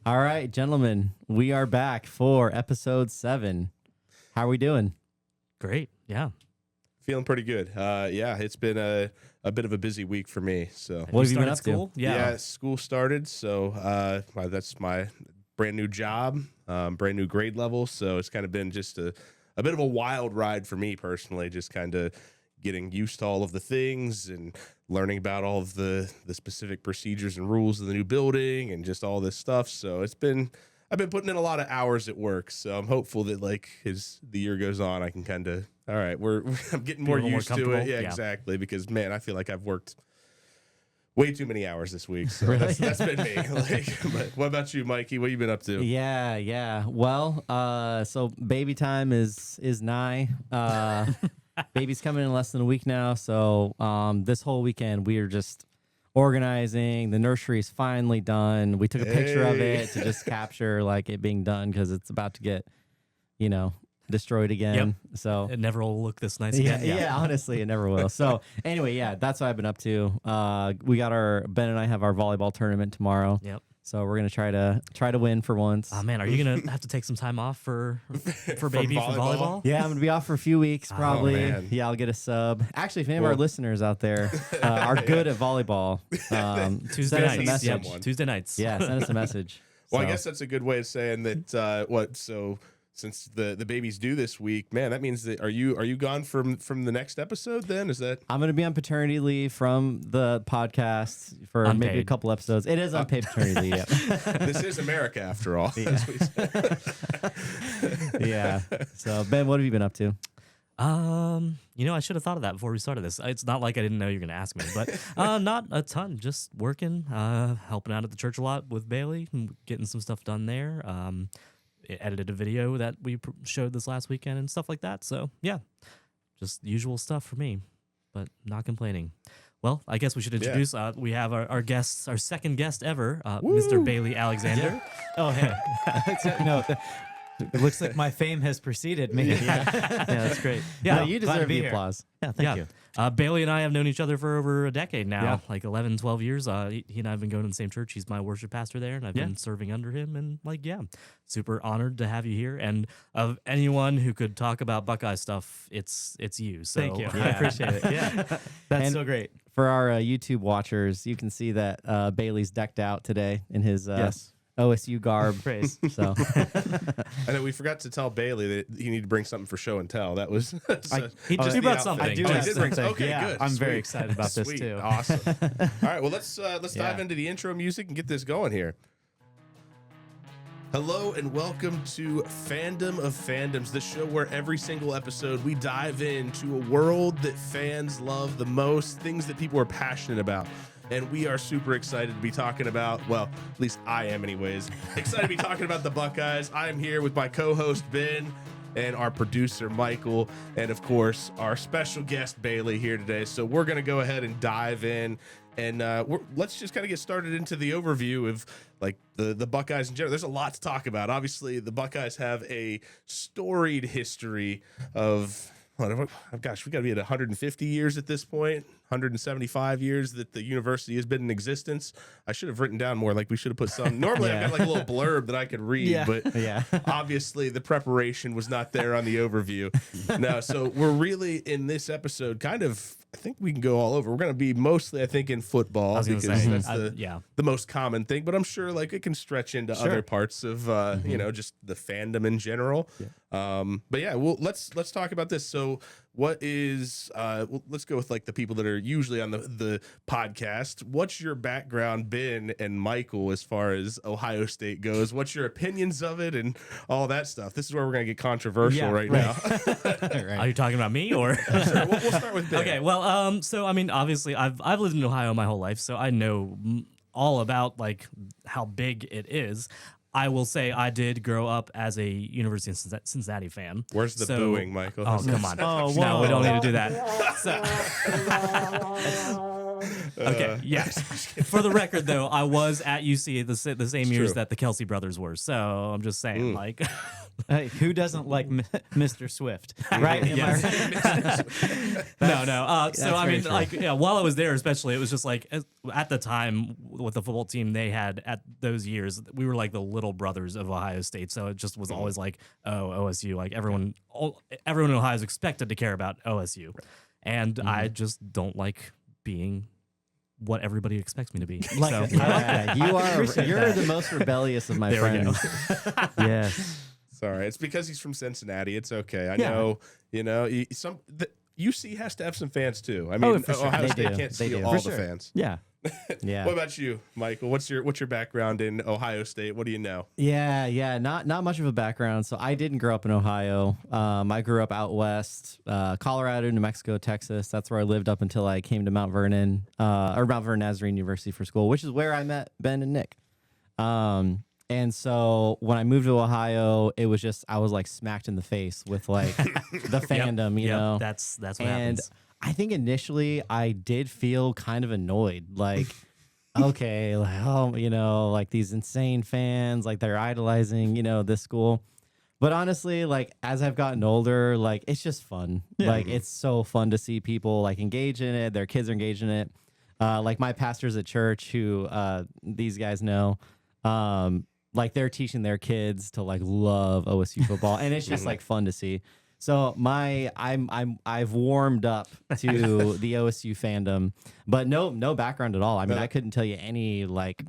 All right, gentlemen, we are back for episode 7. How are we doing? Great. Yeah. Feeling pretty good. Yeah, it's been a bit of a busy week for me. So What have you been started up school? to? yeah, school started. So that's my brand new job, brand new grade level. So it's kind of been just a bit of a wild ride for me personally, just kind of getting used to all of the things and learning about all of the specific procedures and rules of the new building and just all this stuff. So I've been putting in a lot of hours at work. So I'm hopeful that like as the year goes on, I can kind of, all right, I'm getting more used to it. Yeah, exactly. Because man, I feel like I've worked way too many hours this week. So Really? that's been me. But what about you, Mikey? What have you been up to? Yeah. Well, so baby time is nigh. Baby's coming in less than a week now. So this whole weekend we are just organizing. The nursery is finally done. We took a picture of it to just capture like it being done because it's about to get, destroyed again. Yep. So It never will look this nice yeah, again. yeah, honestly, it never will. So anyway, yeah, that's what I've been up to. We got Ben and I have our volleyball tournament tomorrow. Yep. So we're gonna try to win for once. Oh man, are you gonna have to take some time off for baby from volleyball? Yeah, I'm gonna be off for a few weeks probably. man. Yeah, I'll get a sub. Actually, if any of our listeners out there are good at volleyball, Tuesday send us a nights. message. Yep. Tuesday nights. Yeah, send us a message. Well, I So- guess that's a good way of saying that. So since the baby's due this week, man, that means that are you gone from the next episode? Then is that I'm going to be on paternity leave from the podcast for maybe a Unpaid. couple episodes. It is unpaid paternity leave. Yeah. this is America after all? Yeah. as we say. Yeah. So Ben, what have you been up to? I should have thought of that before we started this. It's not like I didn't know you were gonna ask me, but not a ton. Just working, helping out at the church a lot with Bailey, and getting some stuff done there. Edited a video that we showed this last weekend and stuff like that. So yeah, just usual stuff for me, but not complaining. Well, I guess we should introduce. We have our guests, our second guest ever, Mr. Bailey Alexander. Oh, hey. No, it looks like my fame has preceded me. Yeah, that's great. Yeah, No, you glad to deserve be the here. applause. Yeah, thank you. Bailey and I have known each other for over a decade now, Yeah. like 11, 12 years. He and I have been going to the same church. He's my worship pastor there, and I've been serving under him. And super honored to have you here. And of anyone who could talk about Buckeye stuff, it's you. So Thank you. I appreciate it. Yeah, that's And- so great. For our YouTube watchers, you can see that Bailey's decked out today in his Yes. OSU garb. Praise. So I know we forgot to tell Bailey that he needed to bring something for show and tell. That was he just brought the something. outfit. I do Oh, he have did bring something. Okay, Yeah, good. I'm very Sweet. excited about this Sweet. too. Awesome. All right, well let's Yeah. dive into the intro music and get this going here. Hello and welcome to Fandom of Fandoms, the show where every single episode we dive into a world that fans love the most, things that people are passionate about. And we are super excited to be talking about, well, at least I am anyways, excited to be talking about the Buckeyes. I am here with my co-host Ben and our producer Michael, and of course our special guest Bailey here today. So we're going to go ahead and dive in. And let's just kind of get started into the overview of like the Buckeyes in general. There's a lot to talk about. Obviously, the Buckeyes have a storied history of, gosh, we got to be at 150 years at this point, 175 years that the university has been in existence. I should have written down more. Like we should have put some. Normally, I've got like a little blurb that I could read, but yeah. obviously the preparation was not there on the overview. No, so we're really in this episode kind of, I think we can go all over. We're going to be mostly, I think, in football was gonna because say, that's yeah. the most common thing. But I'm sure like it can stretch into other parts of just the fandom in general. But yeah, well, let's talk about this. So what is let's go with like the people that are usually on the podcast. What's your background, Ben and Michael, as far as Ohio State goes? What's your opinions of it and all that stuff? This is where we're going to get controversial right now. Are you talking about me or? Sure, we'll start with Ben. Okay, well, so I mean, obviously, I've lived in Ohio my whole life, so I know all about like how big it is. I will say I did grow up as a University of Cincinnati fan. Where's the So- booing, Michael? Oh, come on. Oh, No, we whoa. don't need to do that. So, Okay, yes. For the record, though, I was at UC the same years true. that the Kelsey brothers were. So I'm just saying, like, Hey, who doesn't like Mr. Swift, right? Am I Yes. right? no. So I very mean, true. like, yeah. While I was there, especially, it was just like at the time with the football team they had at those years, we were like the little brothers of Ohio State. So it just was always like, oh, OSU. Like everyone in Ohio is expected to care about OSU, and I just don't like being what everybody expects me to be. Like, So, Yeah, appreciate you're that. the most rebellious of my There we go. friends. Yes. Sorry, it's because he's from Cincinnati. It's okay. I Yeah. know. You know, UC has to have some fans too. I mean, for sure. Ohio They State do. can't They steal do. all For the sure. fans. Yeah. Yeah. What about you, Michael? What's your background in Ohio State? What do you know? Yeah. Not much of a background. So I didn't grow up in Ohio. I grew up out west, Colorado, New Mexico, Texas. That's where I lived up until I came to Mount Vernon, or Mount Vernon Nazarene University for school, which is where I met Ben and Nick. And so when I moved to Ohio, it was just I was like smacked in the face with like the fandom, you Yep, know. that's what And happens. I think initially I did feel kind of annoyed, like, okay, like, oh, you know, like these insane fans, like they're idolizing, you know, this school. But honestly, like as I've gotten older, like it's just fun. Like it's so fun to see people like engage in it. Their kids are engaged in it. Like my pastors at church, who these guys know, like they're teaching their kids to like love OSU football, and it's just like fun to see. So I've warmed up to the OSU fandom, but no background at all. I mean, I couldn't tell you any like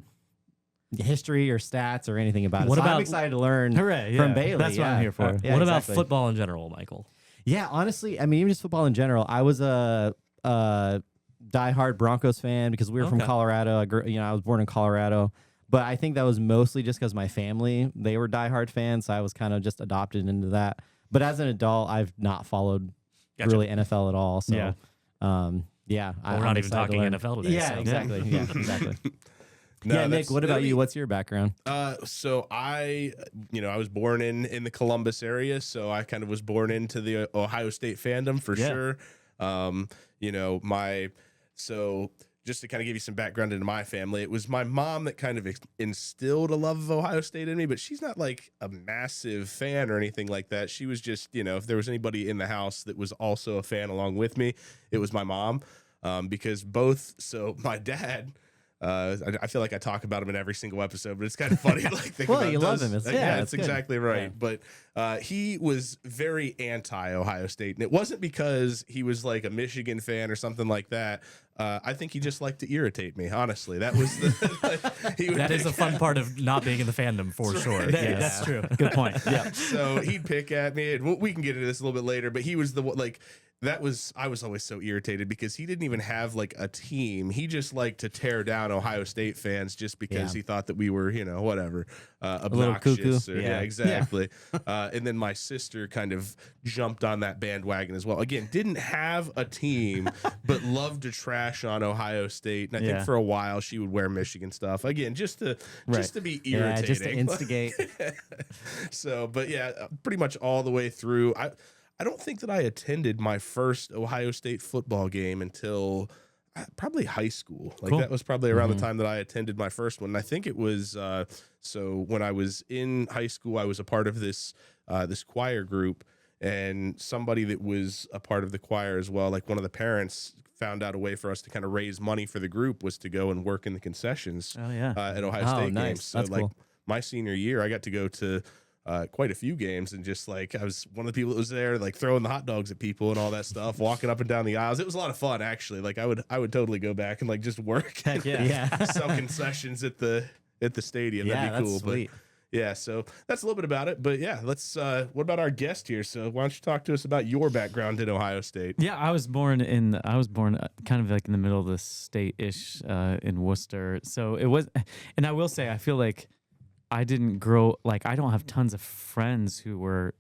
history or stats or anything about it. What So I'm about- excited to learn Hooray, from yeah. Bailey. That's what I'm here for. Yeah, what exactly. about football in general, Michael? Yeah, honestly, I mean, even just football in general. I was a diehard Broncos fan because we were from Okay. Colorado. I was born in Colorado, but I think that was mostly just because my family, they were diehard fans, so I was kind of just adopted into that. But as an adult, I've not followed Gotcha. really NFL at all. So, Yeah. yeah, Well, we're not even talking NFL today. Yeah, so. exactly. Yeah, exactly. No, yeah, Nick, that's- what about you? What's your background? So I was born in the Columbus area, so I kind of was born into the Ohio State fandom for Yeah. sure. So just to kind of give you some background into my family, it was my mom that kind of instilled a love of Ohio State in me, but she's not like a massive fan or anything like that. She was just, if there was anybody in the house that was also a fan along with me, it was my mom, because my dad. I feel like I talk about him in every single episode, but it's kind of funny. Like, think Well, about you love those- him. It's- yeah, yeah, that's it's good. exactly right. Yeah. But he was very anti-Ohio State, and it wasn't because he was like a Michigan fan or something like that. I think he just liked to irritate me. Honestly, that was That is a fun part of not being in the fandom for sure. Yes. That's true. Good point. Yeah. So he'd pick at me, and we can get into this a little bit later. But he was the one, like, I was always so irritated because he didn't even have like a team. He just liked to tear down Ohio State fans just because Yeah. he thought that we were, whatever, little cuckoo. obnoxious. Yeah, Yeah. exactly. And then my sister kind of jumped on that bandwagon as well. Again, didn't have a team, but loved to trash on Ohio State. And I think Yeah. for a while she would wear Michigan stuff. Again, just to be irritating. Yeah, just to instigate. So, but yeah, pretty much all the way through. I don't think that I attended my first Ohio State football game until probably high school. Like Cool. that was probably around the time that I attended my first one. And I think it was so when I was in high school, I was a part of this choir group, and somebody that was a part of the choir as well, like one of the parents, found out a way for us to kind of raise money for the group was to go and work in the concessions Oh, yeah. at Ohio Oh, State nice. games. So That's like cool. my senior year, I got to go to quite a few games, and just like I was one of the people that was there, like throwing the hot dogs at people and all that stuff, walking up and down the aisles. It was a lot of fun, actually. Like I would totally go back and like just work Heck yeah. Yeah. some concessions at the stadium. Yeah, That'd be that's cool. sweet. But yeah, so that's a little bit about it. But yeah, let's. What about our guest here? So why don't you talk to us about your background in Ohio State? Yeah, I was born kind of like in the middle of the state-ish in Worcester. So it was, and I will say, I feel like I didn't grow, like I don't have tons of friends who were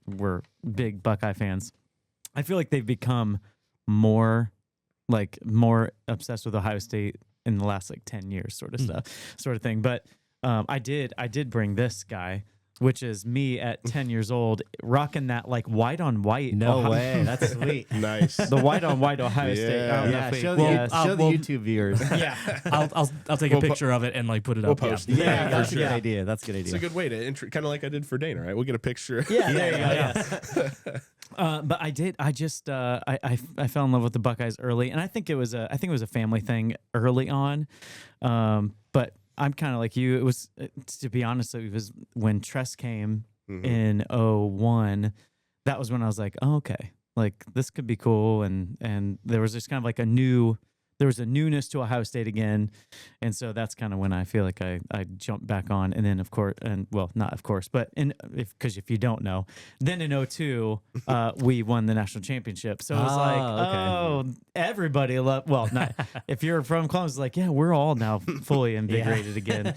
big Buckeye fans. I feel like they've become more obsessed with Ohio State in the last like 10 years sort of thing. But I did bring this guy which is me at 10 years old, rocking that like white on white. No way. That's sweet. Nice. The white on white Ohio State. I don't know Yeah, if we- show the, Well, show the well- YouTube viewers. Yeah, I'll take a picture of it and like put it We'll up. post Yeah. it. Yeah, for that's a sure. good idea. That's a good It's idea. a good way to kind of like I did for Dana, right? We'll get a picture. Yeah, there you go. Yeah. But I did. I just I fell in love with the Buckeyes early, and I think it was a family thing early on. But I'm kind of like you. It was, to be honest, it was when Tress came in 01. That was when I was like, oh, okay, like this could be cool, and there was just kind of like there was a newness to Ohio State again, and so that's kind of when I feel like I jumped back on. And then of course, and well, not of course, but because if you don't know, then in 02 we won the national championship. So it was like, okay. oh, everybody loved. Well, not if you're from Columbus, like yeah, we're all now fully invigorated again.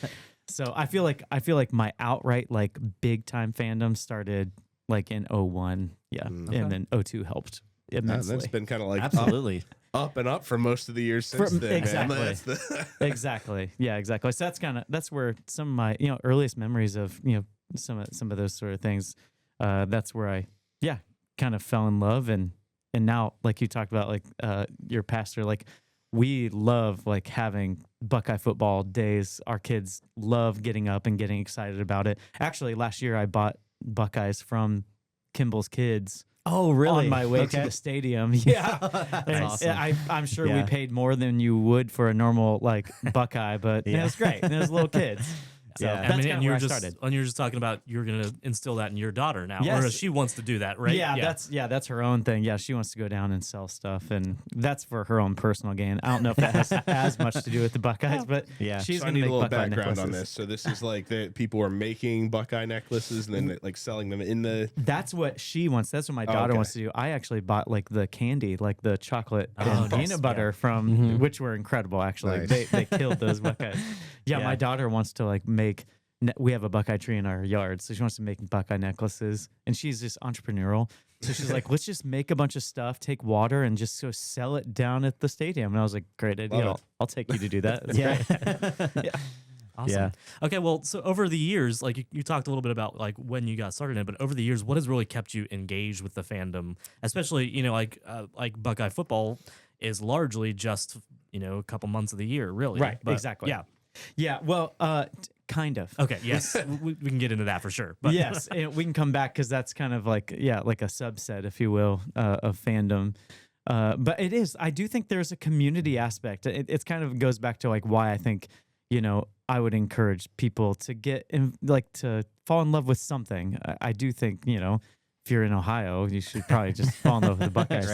So I feel like my outright like big time fandom started like in 01, yeah, and then 02 helped immensely. That's been kind of like Absolutely. up and up for most of the years since then. Exactly. Man. That's the Exactly. Yeah, exactly. So that's where some of my earliest memories of some of those sort of things. That's where I kind of fell in love, and now like you talked about like your pastor, like we love like having Buckeye football days. Our kids love getting up and getting excited about it. Actually, last year I bought Buckeyes from Kimball's kids. Oh, really? On my way to the stadium. Yeah. And awesome. I'm sure we Yeah. paid more than you would for a normal like Buckeye, but it was great. And it was little kids. So Yeah. that's I mean, kinda and where you're I just started. and you're just talking about you're gonna instill that in your daughter now, Yes. or she wants to do that, right? Yeah, that's her own thing. Yeah, she wants to go down and sell stuff, and that's for her own personal gain. I don't know if that has as much to do with the Buckeyes, but Yeah. she's So I gonna need make a little Buckeye background on necklaces. this. So this is like the people are making Buckeye necklaces and then like selling them in the. That's what she wants. That's what my daughter okay. wants to do. I actually bought like the candy, like the chocolate Oh, and nice. peanut butter from, which were incredible. Actually, Nice. they killed those Buckeyes. Yeah, Yeah. my daughter wants to like make. We have a Buckeye tree in our yard, so she wants to make Buckeye necklaces, and she's just entrepreneurial. So she's like, let's just make a bunch of stuff, take water, and just go sell it down at the stadium. And I was like, great idea. Love it. I'll take you to do that. That's Yeah. great. Awesome. Yeah. Okay, well, so over the years, like you talked a little bit about like when you got started in it, but over the years, what has really kept you engaged with the fandom? Especially, like Buckeye football is largely just, a couple months of the year, really. Right, But, exactly. Yeah. Yeah, well, kind of. Okay, yes. we can get into that for sure. But Yes, and we can come back because that's kind of like like a subset, if you will, of fandom. But it is. I do think there's a community aspect. It's kind of goes back to like why I think I would encourage people to get in, like to fall in love with something. I do think if you're in Ohio, you should probably just fall in love with the Buckeyes.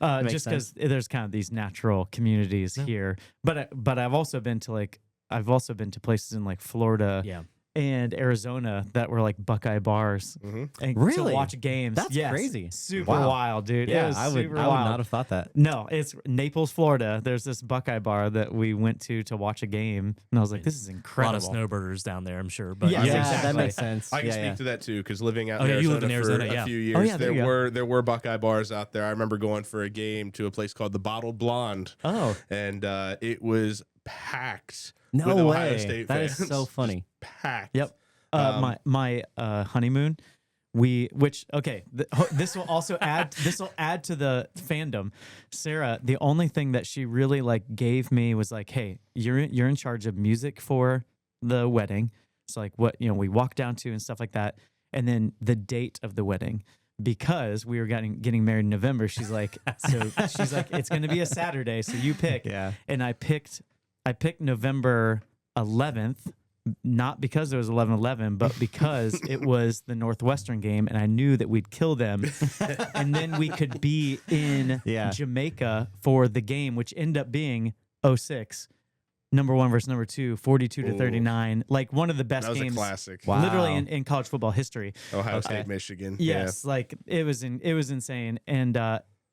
Right. Makes Just because there's kind of these natural communities here. But I've also been to places in like Florida yeah. and Arizona that were like Buckeye bars. And Really? to watch games. That's Yes. crazy. Super Wow. wild, dude. It Yeah, was I would super not wild. have thought that. No, it's Naples, Florida. There's this Buckeye bar that we went to watch a game, and I was like, "This is A lot incredible." of snowbirders down there, I'm sure. But Yes, Yeah, exactly. that makes sense. I can yeah, speak yeah. to that too because living out Oh, in yeah, you Arizona lived in for Arizona, a yeah. few Oh, years, yeah, there you there were Buckeye bars out there. I remember going for a game to a place called the Bottled Blonde, Oh, and it was packed. No with Ohio way. State That is fans. so funny. Packed. yep. My honeymoon. This will also add. This will add to the fandom. Sarah, the only thing that she really like gave me was like, "Hey, you're in charge of music for the wedding." It's like what we walk down to and stuff like that, and then the date of the wedding. Because we were getting married in November, she's like, it's going to be a Saturday, so you pick. Yeah. And I picked November 11th. Not because it was 11-11, but because it was the Northwestern game, and I knew that we'd kill them, and then we could be in Jamaica for the game, which ended up being 06, number 1 versus number 2, 42-39, like one of the best That was games, a classic. Wow. literally in college football history. Ohio State, Michigan. Yes, like it was insane, and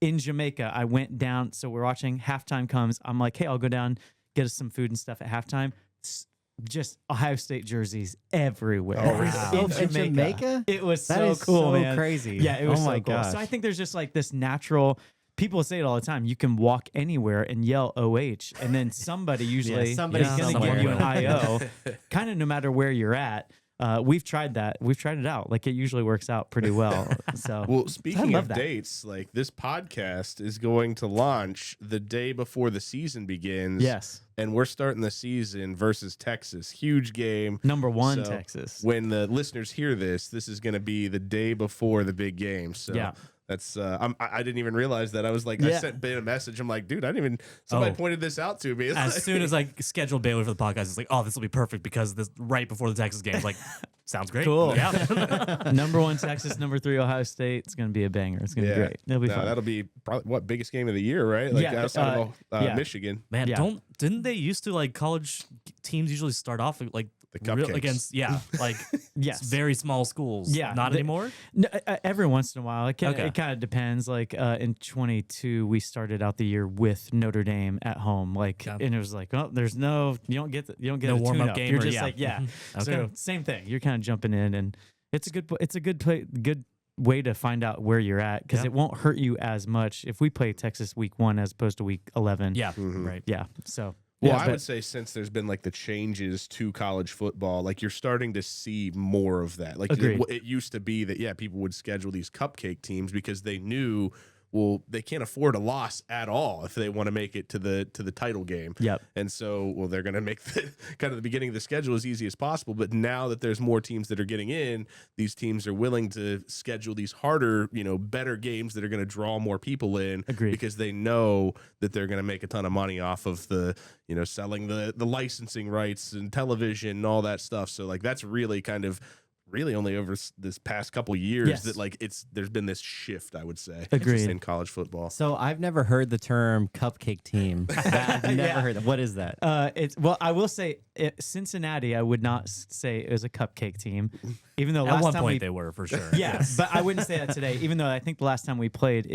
in Jamaica, I went down. So we're watching. Halftime comes. I'm like, hey, I'll go down, get us some food and stuff at halftime. Just Ohio State jerseys everywhere. Oh, wow. In Jamaica? It was That so is cool, so man. crazy. Yeah, it was Oh so my cool. gosh. So I think there's just like this natural. People say it all the time. You can walk anywhere and yell OH, and then somebody usually somebody's is going to somewhere. give you an IO, kind of no matter where you're at. we've tried that. We've tried it out. Like it usually works out pretty well. So Well, I speaking love of that. dates, like this podcast is going to launch the day before the season begins. Yes. And we're starting the season versus Texas. Huge game. Number 1, So Texas. When the listeners hear this is going to be the day before the big game. So Yeah. that's I didn't even realize that. I was like, I Yeah. sent Ben a message. I'm like, dude, I didn't even. Somebody Oh. pointed this out to me. It's As like- soon as I scheduled Bailey for the podcast, it's like, oh, this will be perfect because this right before the Texas game. It's like, sounds great. Cool. Yeah. Number 1, Texas. Number 3, Ohio State. It's going to be a banger. It's going to be great. It'll be No, fun. that'll be probably what biggest game of the year, right? Like Yeah, outside of yeah. Michigan. Man, Yeah. didn't they used to like college teams usually start off like The cupcakes. against like Yes. very small schools? Yeah, Not they- anymore. No, every once in a while. It Okay. kind of depends. Like in 22, we started out the year with Notre Dame at home. Like, Okay. and it was like, oh, there's no, you don't get No a warm-up tune-up. game You're or- just yeah. like, yeah. Okay. So same thing. You're kind of jumping in, and it's a good way to find out where you're at because Yeah. it won't hurt you as much if we play Texas week 1 as opposed to week 11. Yeah. Mhm. Right. Yeah. So. Well, yeah, I but- would say since there's been like the changes to college football, like you're starting to see more of that. Like Agreed. it used to be that people would schedule these cupcake teams because they knew, well, they can't afford a loss at all if they want to make it to the title game. Yep. And so, well, they're going to make kind of the beginning of the schedule as easy as possible. But now that there's more teams that are getting in, these teams are willing to schedule these harder, better games that are going to draw more people in. Agreed. Because they know that they're going to make a ton of money off of the, selling the licensing rights and television and all that stuff. So like that's really kind of only over this past couple years Yes. that like there's been this shift, I would say, Agreed. in college football. So I've never heard the term cupcake team. I've never Yeah. heard that. What is that? I will say Cincinnati. I would not say it was a cupcake team, even though At last one time point we they were for sure. yeah, but I wouldn't say that today. Even though I think the last time we played,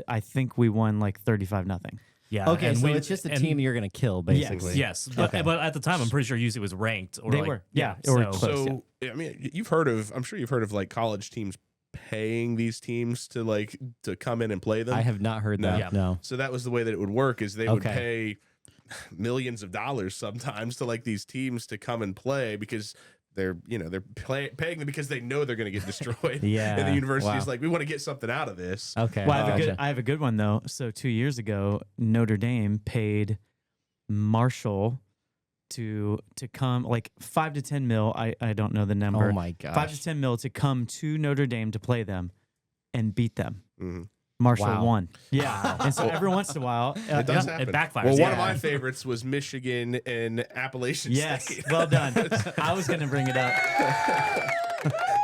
I think we won like 35-0. Yeah. Okay, and so we- it's just a and- team you're going to kill, basically. Yes, but, Okay. but at the time, I'm pretty sure UC was ranked. Or They like, were, yeah, or close. So I mean, I'm sure you've heard of like college teams paying these teams to come in and play them. I have not heard No. that. Yeah. No. So that was the way that it would work is they would Okay. pay millions of dollars sometimes to like these teams to come and play because they're paying them because they know they're going to get destroyed. Yeah. And the university is Wow. like, we want to get something out of this. Okay. Well, Gotcha. I have a good one though. So 2 years ago, Notre Dame paid Marshall to come like 5 to 10 mil. I don't know the number. Oh my gosh. 5 to 10 mil to come to Notre Dame to play them and beat them. Mhm. Marshall Wow. won. Yeah. And so every once in a while, It does yeah, happen. it backfires, Well, one of yeah. my favorites was Michigan and Appalachian yes, State. well done. I was going to bring it up.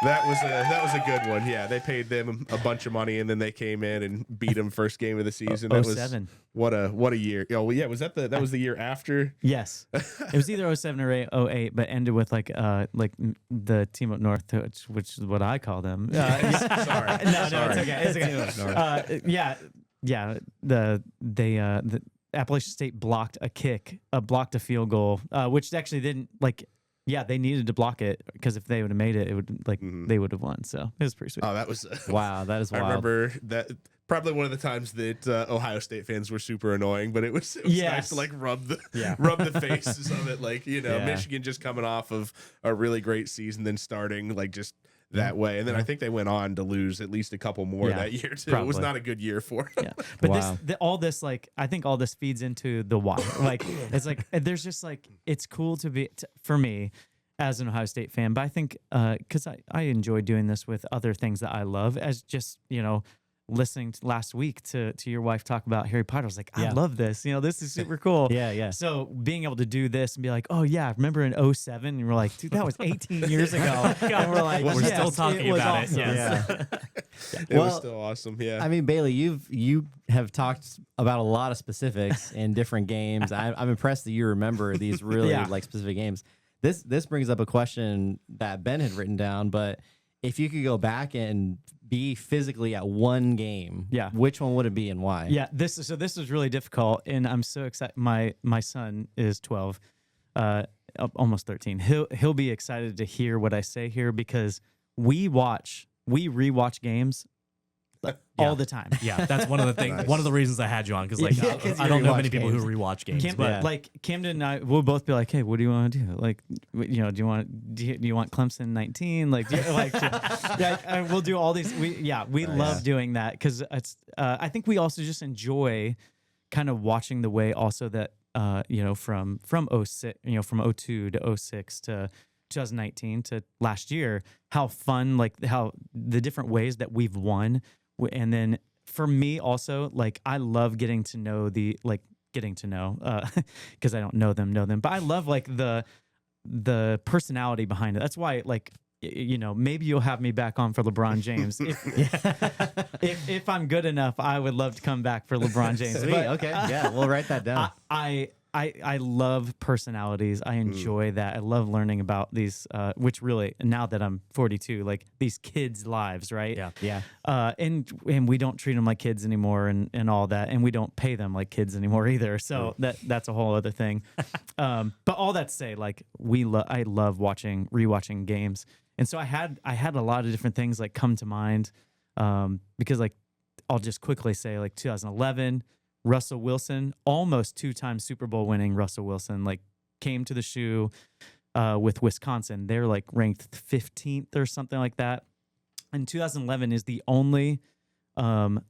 That was a good one. Yeah, they paid them a bunch of money and then they came in and beat them first game of the season. That was 07. what a year. Oh well, yeah, was that the year after? Yes, it was either 07 or 08, but ended with like the team up north, which is what I call them. Sorry. No, Sorry. it's okay. Yeah. The Appalachian State blocked a field goal, which actually didn't like. Yeah, they needed to block it because if they would have made it, it would they would have won. So it was pretty sweet. Oh, that was Wow, that is I wild. remember that probably one of the times that Ohio State fans were super annoying, but it was nice Yes. to like rub the Yeah. rub the faces of it, like Yeah. Michigan just coming off of a really great season, then starting like just that way, and then I think they went on to lose at least a couple more Yeah, that year too. It was probably. not a good year for them. Yeah, but Wow. all this, like, I think all this feeds into the why. Like, it's like there's just like it's cool to be for me as an Ohio State fan, but I think because I enjoy doing this with other things that I love, as just listening to last week to your wife talk about Harry Potter. I was like, I Yeah. love this. This is super cool. Yeah. So being able to do this and be like, oh yeah, remember in 07? And we're like, dude, that was 18 years ago. And we're like, We're yes, still talking was about it, awesome. yes. Yeah. It was Well, still awesome. Yeah. I mean, Bailey, you have talked about a lot of specifics in different games. I'm impressed that you remember these really Yeah. like specific games. This brings up a question that Ben had written down, but if you could go back and be physically at one game, Yeah. which one would it be and why? Yeah, this is really difficult, and I'm so excited. My son is 12, almost 13. He'll be excited to hear what I say here because we rewatch games all the time. Yeah, that's one of the things. Nice. One of the reasons I had you on because like Yeah, 'cause I you don't know rewatch many people who games. rewatch games, but Yeah. Like Camden and I, we'll both be like, "Hey, what do you want to do? Like, do you want Clemson 19? Like, we'll do all these. We love doing that because it's. I think we also just enjoy kind of watching the way also that from 06, from 02 to 06 to 2019 to last year, how fun, like how the different ways that we've won, and then. For me also, like I love getting to know because I don't know them, but I love like the personality behind it. That's why like maybe you'll have me back on for LeBron James. If I'm good enough, I would love to come back for LeBron James. Sweet. Okay. Yeah, we'll write that down. I love personalities. I enjoy that. I love learning about these, which really, now that I'm 42, like these kids' lives, right? Yeah. And we don't treat them like kids anymore and all that. And we don't pay them like kids anymore either. So that's a whole other thing. But all that to say, like I love rewatching games. And so I had a lot of different things like come to mind because like I'll just quickly say like 2011, Russell Wilson, almost 2-time Super Bowl winning Russell Wilson, like came to the shoe with Wisconsin. They're like ranked 15th or something like that. And 2011 is the only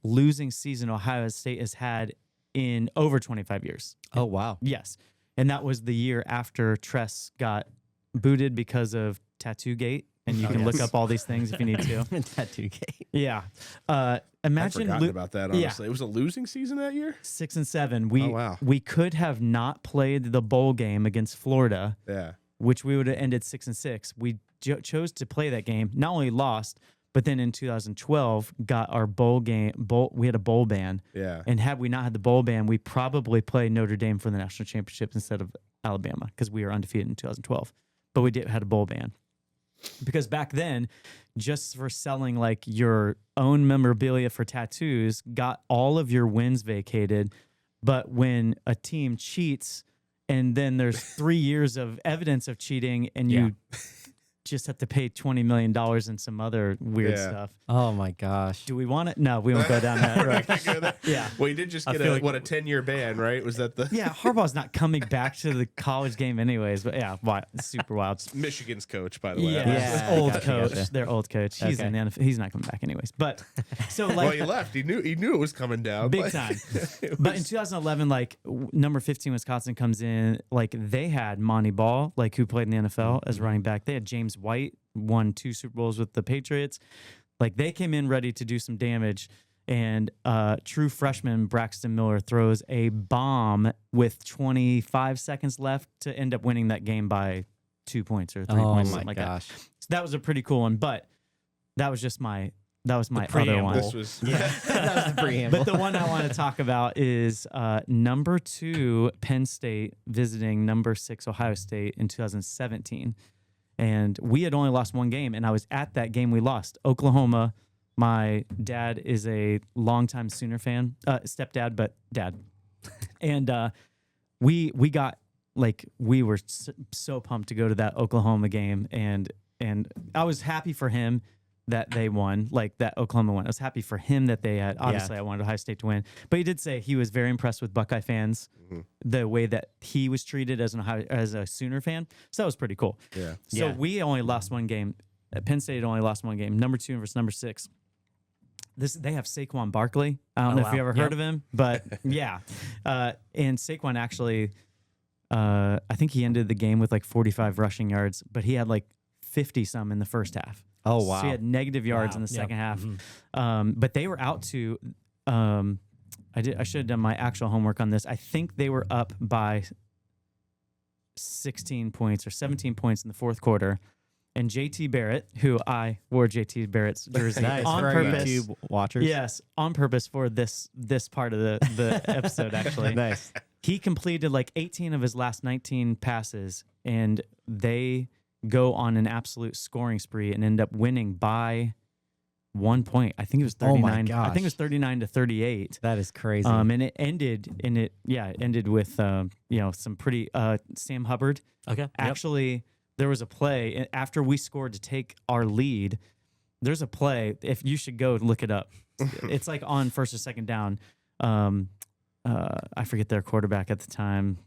losing season Ohio State has had in over 25 years. Oh, wow. Yes. And that was the year after Tress got booted because of Tattoo Gate. And you can look up all these things if you need to. Tattoo Gate. Yeah. I'd Imagine forgotten about that, yeah. honestly. It was a losing season that year? 6 and 7. Wow. We could have not played the bowl game against Florida, Yeah. which we would have ended 6 and 6. We chose to play that game. Not only lost, but then in 2012 got our bowl game. We had a bowl ban. Yeah. And had we not had the bowl ban, we probably played Notre Dame for the national championship instead of Alabama because we were undefeated in 2012. But we had a bowl ban. Because back then, just for selling like your own memorabilia for tattoos, got all of your wins vacated. But when a team cheats and then there's 3 years of evidence of cheating and you just have to pay $20 million and some other weird stuff. Oh my gosh. Do we want it? No, we won't go down that road. Yeah. Well, you did just get feel a like- 10-year ban, right? Was that the Yeah, Harbaugh's not coming back to the college game anyways, but yeah, super wild. Michigan's coach, by the way? Yeah, Yeah, old gotcha, coach. gotcha. Their old coach. He's Okay. in the NFL. He's not coming back anyways. But so like Well, he left. He knew it was coming down. big Like, time. it But in was- 2011, like number 15 Wisconsin comes in. Like they had Monty Ball, like who played in the NFL as running back. They had James White, won 2 Super Bowls with the Patriots. Like they came in ready to do some damage. And true freshman Braxton Miller throws a bomb with 25 seconds left to end up winning that game by 2 points or 3 Oh points, my something like gosh. that. So that was a pretty cool one. But that was just my other preamble. one. this was That was the preamble. But the one I want to talk about is number 2 Penn State visiting number 6 Ohio State in 2017. And we had only lost one game, and I was at that game we lost. Oklahoma. My dad is a longtime Sooner fan, stepdad, but dad. And we got like we were so pumped to go to that Oklahoma game, and I was happy for him that they won, like that Oklahoma won. I was happy for him that they had. Obviously, I wanted Ohio State to win, but he did say he was very impressed with Buckeye fans, the way that he was treated as a Sooner fan. So that was pretty cool. Yeah. So Yeah. we only lost one game. Penn State only lost one game. Number 2 versus number 6. They have Saquon Barkley. I don't know if you ever heard of him, but yeah. And Saquon actually, I think he ended the game with like 45 rushing yards, but he had like 50 some in the first half. Oh, wow. So he had negative yards in the second half. But they were out to. I should have done my actual homework on this. I think they were up by 16 points or 17 points in the fourth quarter. And JT Barrett, who I wore JT Barrett's jersey Nice on for our purpose. YouTube watchers. Yes, on purpose for this part of the episode, actually. Nice. He completed like 18 of his last 19 passes, and they go on an absolute scoring spree and end up winning by 1 point. I think it was Oh 39. my I think it gosh. was 39-38. That is crazy. And it ended with some pretty Sam Hubbard. Okay. Actually, there was a play after we scored to take our lead. there's a play. If you should go look it up, it's like on first or second down. I forget their quarterback at the time.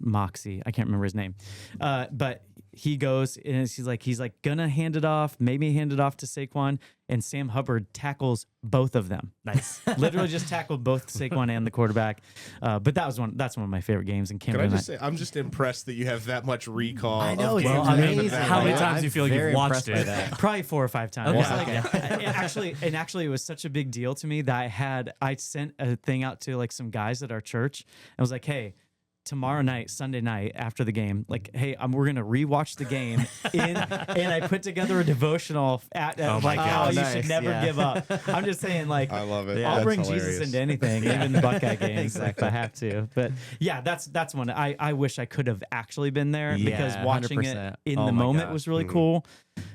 Moxie. I can't remember his name. But he goes and he's like gonna hand it off, maybe hand it off to Saquon, and Sam Hubbard tackles both of them. Nice. Literally just tackled both Saquon and the quarterback. But that's one of my favorite games in Can Cameron. I just say, I'm just impressed that you have that much recall. I know, of it's games Well, I that mean, happened that how many way. times do you feel like very you've watched impressed by it? that. Probably 4 or 5 times. Okay. And actually, it was such a big deal to me that I sent a thing out to like some guys at our church. I was like, hey, tomorrow night, Sunday night after the game, like, hey, we're gonna rewatch the game, and I put together a devotional at Oh my like how gosh. you Nice, should never yeah. give up. I'm just saying, like, I love it. I'll That's bring hilarious. Jesus into anything, even the Buckeye games if I have to. But yeah, that's one I wish I could have actually been there because Yeah, watching 100%. it in Oh the my moment gosh. was really cool.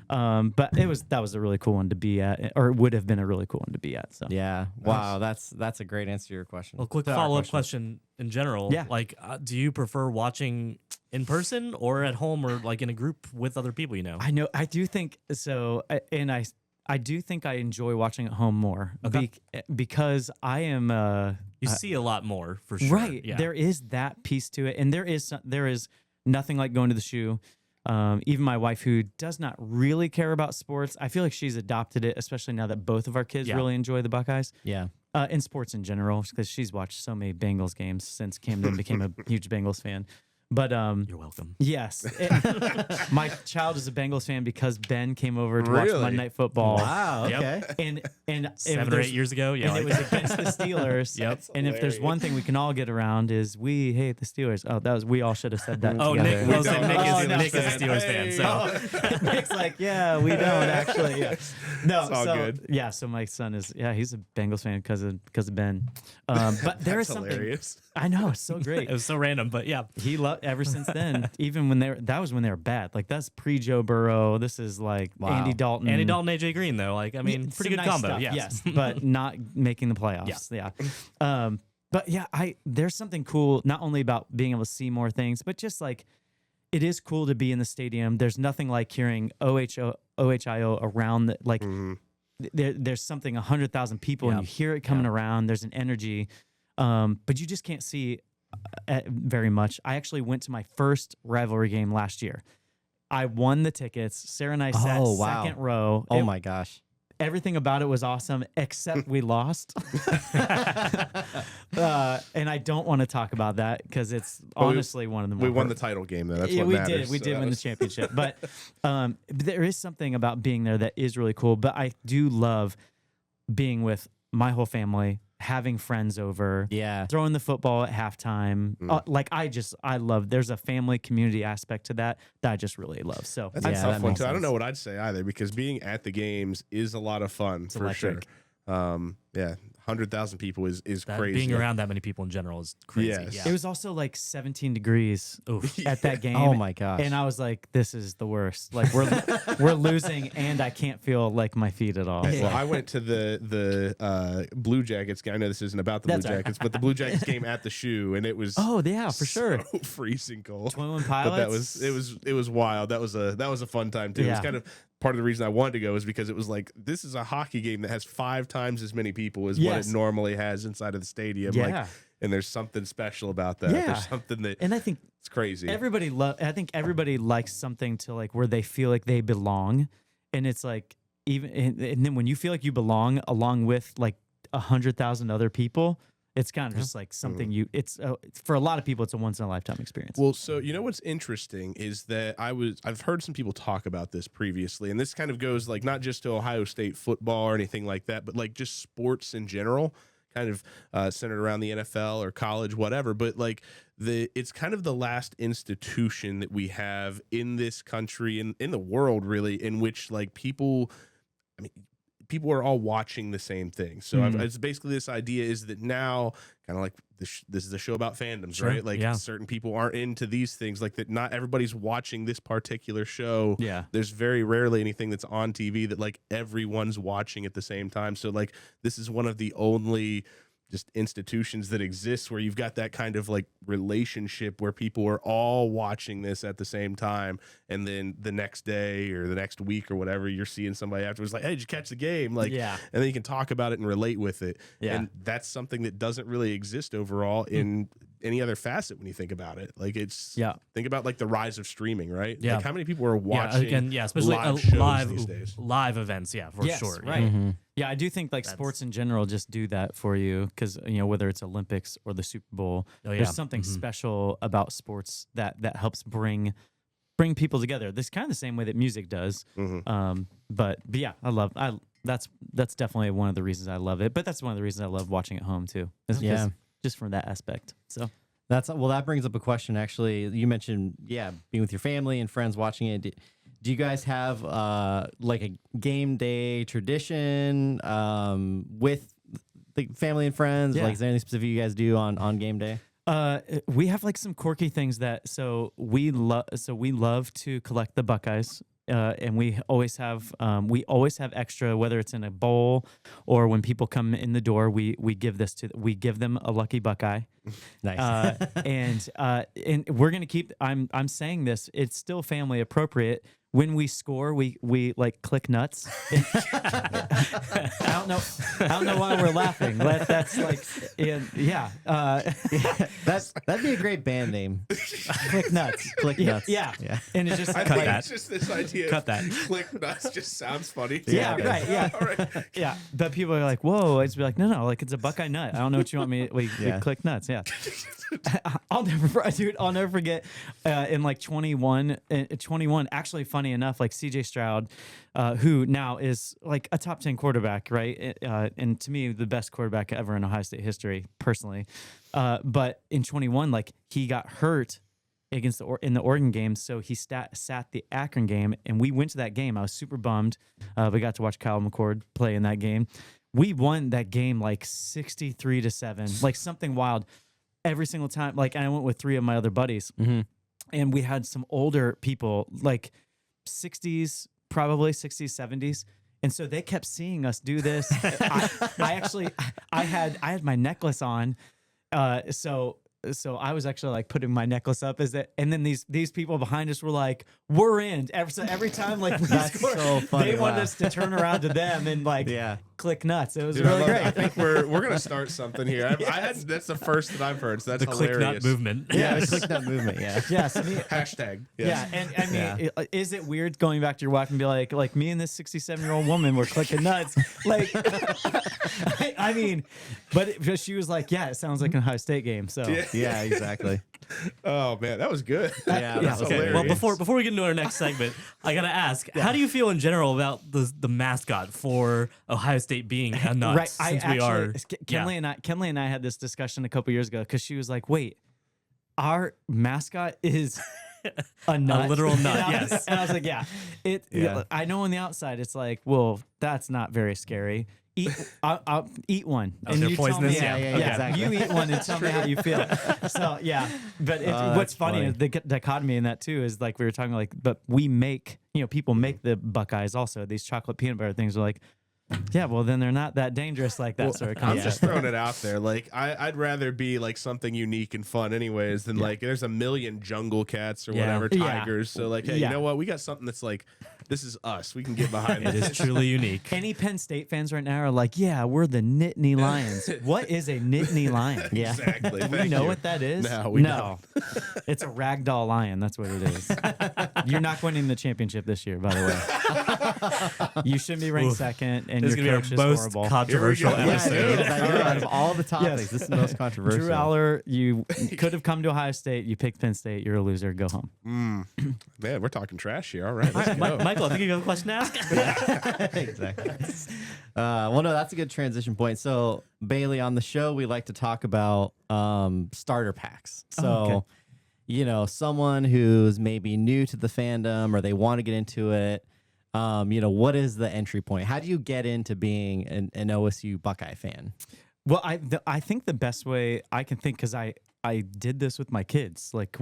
But that was a really cool one to be at, or would have been a really cool one to be at. So Yeah. Wow. That's a great answer to your question. Well, quick To our follow-up question in general. Yeah. Like, do you prefer watching in person or at home or like in a group with other people you know? I do think so, and I do think I enjoy watching at home more because I am You see a lot more for sure. right. Yeah. There is that piece to it, and there is nothing like going to the shoe. Even my wife, who does not really care about sports, I feel like she's adopted it, especially now that both of our kids Yeah. really enjoy the Buckeyes. yeah. In sports in general, because she's watched so many Bengals games since Camden became a huge Bengals fan. But You're welcome. yes, my child is a Bengals fan because Ben came over to watch Really? Monday Night Football. Wow. Yep. Okay. And 7 or 8 years ago. Yeah. and it was against the Steelers. Yep. And if there's one thing we can all get around is we hate the Steelers. Oh, we all should have said that. Oh, together. Nick. Well, so don't. Nick Oh, is no. Nick is a Steelers fan. So Nick's like, yeah, we don't actually. Yeah. No, It's all so good. yeah. So my son is he's a Bengals fan because of Ben. But there is That's something. hilarious. I know it's so great. it was so random, but yeah. He loved ever since then. Even when that was when they were bad. Like that's pre Joe Burrow. This is like Wow. Andy Dalton. Andy Dalton, AJ Green, though. Like, I mean, Yeah, pretty some good nice combo. stuff, Yes. but not making the playoffs. Yeah. But yeah, there's something cool not only about being able to see more things, but just like it is cool to be in the stadium. There's nothing like hearing OHIO around the, like there's something 100,000 people and Yeah. you hear it coming around. There's an energy, but you just can't see very much. I actually went to my first rivalry game last year. I won the tickets. Sarah and I sat Oh, wow. second row. Oh my gosh. Everything about it was awesome, except we lost. And I don't want to talk about that because it's honestly one of the more. We won the title game, though. That's Yeah, what we matters. did. We So did that win the was- championship, but there is something about being there that is really cool. But I do love being with my whole family, having friends over, Yeah. throwing the football at halftime. I love. There's a family community aspect to that I just really love. So That's Yeah, a that tough one, makes too. I don't sense. know what I'd say either because being at the games is a lot of fun for electric. sure. Yeah, 100,000 people is That, crazy. being around that many people in general is crazy. Yes. Yeah. it was also like 17 degrees Oof. at that game. Oh my gosh. And I was like, this is the worst. Like we're losing and I can't feel like my feet at all. Well, I went to the Blue Jackets game. I know this isn't about the That's Blue all right. Jackets, but the Blue Jackets game at the shoe, and it was Oh yeah, for sure. so freezing cold. Twin Wing But Pilots. that it was wild. That was a fun time too. It was Yeah. kind of part of the reason I wanted to go is because it was like this is a hockey game that has 5 times as many people as what Yes. it normally has inside of the stadium. Yeah. Like, and there's something special about that. Yeah. There's something that And I think it's crazy. I think everybody likes something to like where they feel like they belong, and it's like even and then when you feel like you belong along with like 100,000 other people, it's kind of just like something it's for a lot of people it's a once in a lifetime experience. Well, so you know what's interesting is that I've heard some people talk about this previously, and this kind of goes like not just to Ohio State football or anything like that, but like just sports in general, kind of centered around the NFL or college, whatever. But like it's kind of the last institution that we have in this country and in the world, really, in which like people people are all watching the same thing. So it's basically this idea is that now kind of like this is a show about fandoms, Sure, right? Like yeah. certain people aren't into these things, like that not everybody's watching this particular show. Yeah. There's very rarely anything that's on TV that like everyone's watching at the same time. So like this is one of the only just institutions that exist where you've got that kind of like relationship where people are all watching this at the same time, and then the next day or the next week or whatever, you're seeing somebody afterwards like, hey, did you catch the game? Like, Yeah. and then you can talk about it and relate with it. Yeah. And that's something that doesn't really exist overall in any other facet when you think about it. Like, it's think about like the rise of streaming, right? Yeah. Like how many people are watching especially live shows these live days? live events, for sure. Right. Mm-hmm. Yeah, I do think like sports in general just do that for you because whether it's Olympics or the Super Bowl, there's something special about sports that helps bring people together. This kind of the same way that music does. But yeah, that's definitely one of the reasons I love it. But that's one of the reasons I love watching at home too. Just from that aspect. So that brings up a question. Actually, you mentioned being with your family and friends watching it. Do you guys have like a game day tradition with the family and friends? Yeah. Like, is there anything specific you guys do on game day? We have like some quirky things we love to collect the Buckeyes. And we always have extra, whether it's in a bowl or when people come in the door, we give them a lucky Buckeye. Nice. And we're gonna keep. I'm saying this. It's still family appropriate. When we score, we like click nuts. I don't know why we're laughing. That's like, that'd be a great band name. Click nuts. Click nuts. Yeah. And it's just I like, think that. it's just this idea Cut of that. click nuts just sounds funny. yeah, right. Yeah. All right. Yeah, but people are like, "Whoa!" I'd be like, "No, like it's a Buckeye nut. I don't know what you want me." We click nuts. Yeah, I'll never forget. In like 21. Actually, funny enough, like CJ Stroud, who now is like a top 10 quarterback, right? And to me, the best quarterback ever in Ohio State history, personally. But in 21, like he got hurt in the Oregon game, so he sat the Akron game, and we went to that game. I was super bummed. We got to watch Kyle McCord play in that game. We won that game like 63-7, like something wild. Every single time, like I went with 3 of my other buddies, and we had some older people, like 60s, probably 60s, 70s. And so they kept seeing us do this. I had my necklace on. So I was actually like putting my necklace up and then these people behind us were like, we're in. Every time like we scored, so funny. they wanted us to turn around to them and like click nuts. It was Dude, really great. I think we're gonna start something here. That's the first that I've heard. So that's The click hilarious. nut movement. The click nut movement. Yeah. Yes. Hashtag. Yeah, and I mean, is it weird going back to your wife and be like me and this 67-year-old woman were clicking nuts? Like, I mean, but she was like, it sounds like an Ohio State game. So Yeah, exactly. Oh man, that was good. Yeah, That's Okay. hilarious. Well, before we get into our next segment, I gotta ask: how do you feel in general about the mascot for Ohio State being a nut? right, Since we are Kenley and I had this discussion a couple years ago because she was like, "Wait, our mascot is a nut, a literal nut." And I was- Yes. and I was like, "Yeah, I know on the outside it's like, well, that's not very scary." I'll eat one. Oh, they're you tell poisonous? me, Yeah, exactly. You eat one and tell me how you feel. So but what's that's funny is the dichotomy in that too is like we were talking like, but we make people make the Buckeyes also. These chocolate peanut butter things are like, yeah, well then they're not that dangerous like that sort of I'm concept. just throwing it out there. Like I'd rather be like something unique and fun, anyways, than like there's a million jungle cats or whatever Yeah. tigers. So like, hey, Yeah. you know what? We got something that's like, this is us. We can get behind It this. is truly unique. Any Penn State fans right now are like, yeah, we're the Nittany Lions. What is a Nittany Lion? Yeah. Exactly. Do you Thank know you. what that is? No, we don't. It's a ragdoll lion. That's what it is. You're not winning the championship this year, by the way. You shouldn't be ranked second, and This is your gonna coach be is our most horrible. controversial Here we go. Yeah, it episode. is. I know. Out of all the topics, this is the most controversial. Drew Aller, you could have come to Ohio State. You picked Penn State. You're a loser. Go home. Man, we're talking trash here. All right, let's go. Michael, I think you have a question to ask. Exactly. Well, no, that's a good transition point. So, Bailey, on the show, we like to talk about starter packs. So, someone who's maybe new to the fandom or they want to get into it, what is the entry point? How do you get into being an OSU Buckeye fan? Well, I think the best way I can think, because I did this with my kids. Like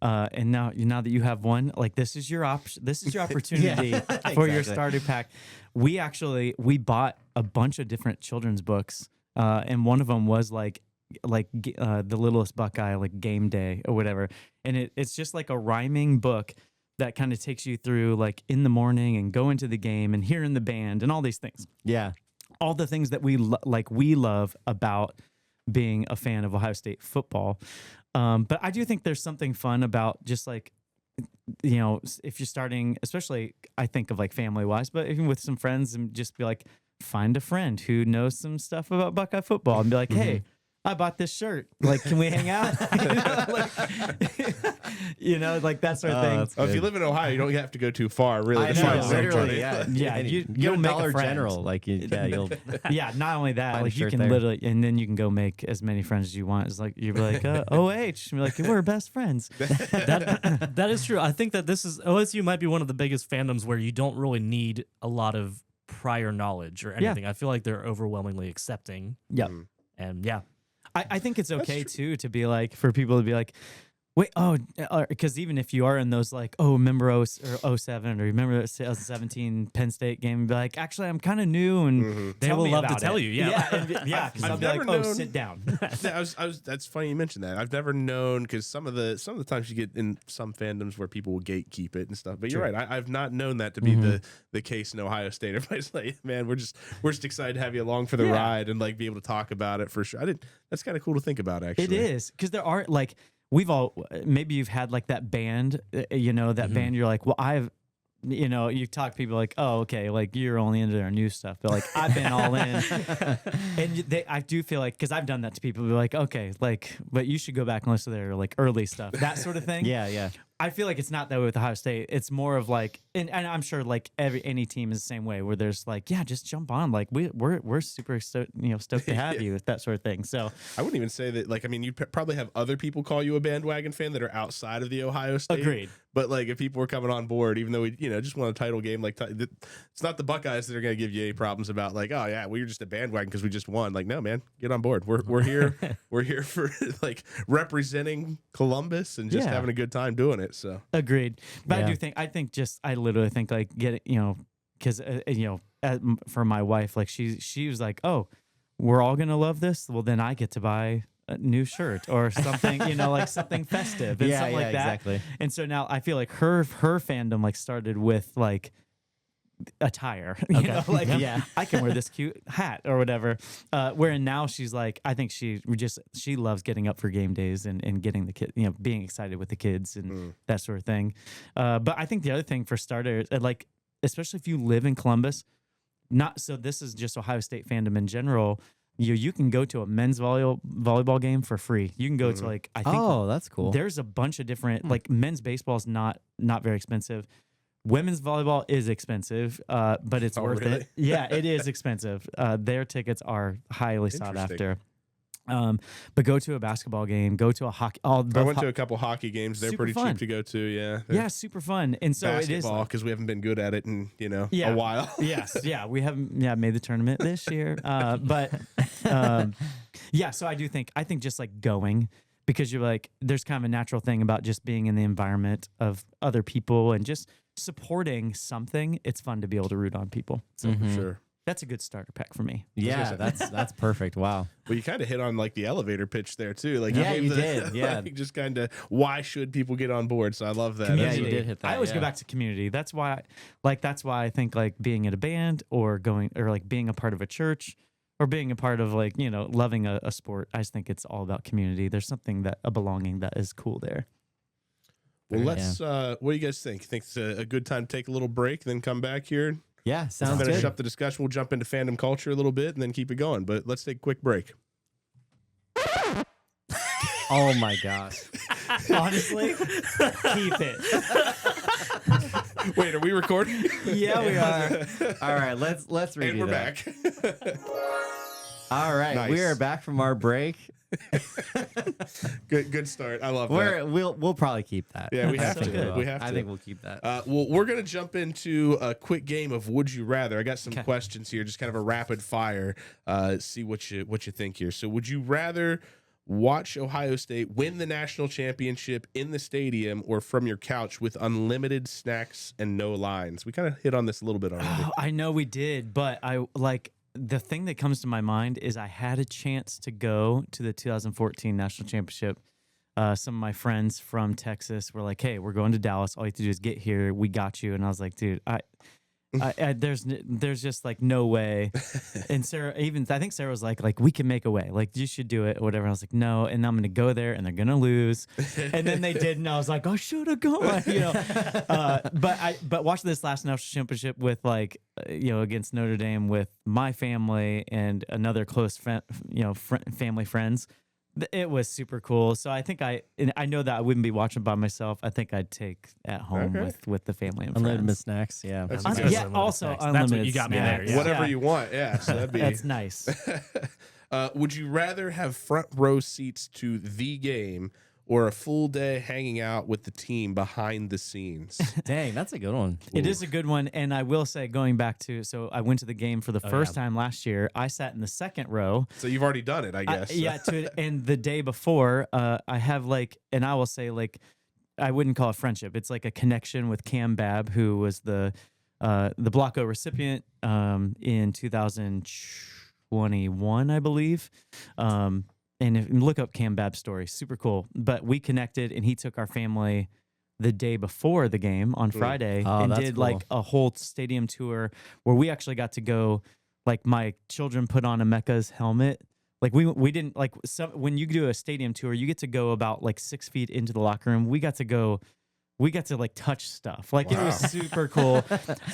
and now that you have one, like this is your option. This is your opportunity for your Exactly. starter pack. We bought a bunch of different children's books and one of them was like the Littlest Buckeye, like game day or whatever, and it's just like a rhyming book that kind of takes you through like in the morning and go into the game and hearing the band and all these things. Yeah. All the things that we love about being a fan of Ohio State football. But I do think there's something fun about just like, you know, if you're starting, especially I think of like family wise, but even with some friends, and just be like, find a friend who knows some stuff about Buckeye football and be like, hey, I bought this shirt. Like, can we hang out? You know, like that sort of thing. Oh, if you live in Ohio, you don't have to go too far, really. I to know, find somebody. literally, yeah. Yeah, And you'll go to make a Dollar friend. General. Like, you'll. Yeah, not only that, Find a like you shirt can there. literally, and then you can go make as many friends as you want. It's like you're like OH, and you're like we're best friends. That is true. I think that this is OSU might be one of the biggest fandoms where you don't really need a lot of prior knowledge or anything. I feel like they're overwhelmingly accepting. Yeah, And yeah, I think it's okay too to be like for people to be like, wait, because even if you are in those like, remember 07 or remember the 2017 Penn State game, and be like, actually, I'm kind of new, and they tell will me love to about tell it. you. Yeah, yeah, because I've I'll be like, never known- sit down. Yeah, that's funny you mentioned that. I've never known, because some of the times you get in some fandoms where people will gatekeep it and stuff. But you're right. I've not known that to be the case in Ohio State. Everybody's like, man, we're just excited to have you along for the ride and like be able to talk about it for sure. That's kind of cool to think about, actually. It is, because there are like we've all maybe you've had like that band, you know, that band. You're like, well, you know, you talk to people like, oh, okay, like you're only into their new stuff, but like I've been all in, and I do feel like, because I've done that to people, be like, okay, like, but you should go back and listen to their like early stuff, that sort of thing. Yeah. I feel like it's not that way with Ohio State. It's more of like, and I'm sure like any team is the same way, where there's like, yeah, just jump on. Like we're super stoked to have you, that sort of thing. So I wouldn't even say that. Like, I mean, you probably have other people call you a bandwagon fan that are outside of the Ohio State. Agreed. But like, if people were coming on board, even though we, just won a title game, like it's not the Buckeyes that are going to give you any problems about like, oh yeah, we're just a bandwagon because we just won. Like, no, man, get on board. We're here. We're here for like representing Columbus and just having a good time doing it. So agreed. But Yeah. I literally think like get it, you know, because for my wife, like she was like, oh, we're all gonna love this. Well, then I get to buy a new shirt or something, you know, like something festive and something like that. Exactly. And so now I feel like her fandom like started with like attire, you know, like I can wear this cute hat or whatever. Where now she's like, I think she loves getting up for game days and getting the kid, you know, being excited with the kids and that sort of thing. But I think the other thing for starters, like especially if you live in Columbus, this is just Ohio State fandom in general. You can go to a men's volleyball game for free. You can go to like, I think that's cool. there's a bunch of different, like men's baseball is not very expensive. Women's volleyball is expensive, but it's worth really? it. Yeah, it is expensive. Their tickets are highly sought after. But go to a basketball game, go to a hockey. I went to a couple hockey games. They're Super pretty fun. cheap to go to. Yeah. Yeah, super fun. And so it is Basketball, like, because we haven't been good at it in a while. Yes, yeah, we haven't made the tournament this year, but so I think just like going, because you're like, there's kind of a natural thing about just being in the environment of other people and just supporting something. It's fun to be able to root on people. So For sure. that's a good starter pack for me. Yeah, that's perfect. Wow. Well, you kind of hit on like the elevator pitch there too. Like, Yeah, gave you the- did. Yeah. like, just kind of why should people get on board? So I love that. Yeah, That's you a- did hit that. I always yeah. go back to community. That's why I think like being in a band or like being a part of a church or being a part of like, you know, loving a sport. I just think it's all about community. There's something a belonging that is cool there. Well, let's. What do you guys think? Think it's a good time to take a little break, then come back here, Yeah, sounds finish good. up the discussion. We'll jump into fandom culture a little bit, and then keep it going. But let's take a quick break. Oh my gosh. Honestly, keep it. Wait, are we recording? Yeah, we are. All right, let's redo And we're that. back. All right, Nice. we are back from our break. Good start. I love that. We'll probably keep that. Yeah, we have I think to. will. We have I to. think we'll keep that. Well, we're going to jump into a quick game of Would You Rather. I got some questions here, just kind of a rapid fire, see what you think here. So would you rather watch Ohio State win the national championship in the stadium or from your couch with unlimited snacks and no lines? We kind of hit on this a little bit already. Oh, I know we did, but the thing that comes to my mind is I had a chance to go to the 2014 national championship. Some of my friends from Texas were like, "Hey, we're going to Dallas. All you have to do is get here. We got you." And I was like, "Dude, there's just like no way." And Sarah, I think Sarah was like we can make a way. Like you should do it or whatever. I was like, "No," and I'm gonna go there and they're gonna lose. And then they did, and I was like, "I should have gone," you know. But watching this last national championship with against Notre Dame with my family and another close friend, family friends. It was super cool. So I think I know that I wouldn't be watching by myself. I think I'd take at home with the family and Unlimited friends. snacks, yeah. That's That's good. unlimited also snacks. unlimited That's what you got me there. snacks. Yeah. Whatever you want. Yeah. So that'd be. That's nice. Would you rather have front row seats to the game or a full day hanging out with the team behind the scenes? Dang, that's a good one. It is a good one. And I will say, going back to, so I went to the game for the first time last year. I sat in the second row. So you've already done it, I guess. And the day before, I have and I will say I wouldn't call it friendship. It's like a connection with Cam Babb, who was the Blocko recipient in 2021, I believe. And if you look up Cam Babb's story, super cool. But we connected, and he took our family the day before the game on Friday and did cool. a whole stadium tour where we actually got to go. Like my children put on a Mecca's helmet. Like we didn't when you do a stadium tour, you get to go about 6 feet into the locker room. We got to touch stuff. It was super cool.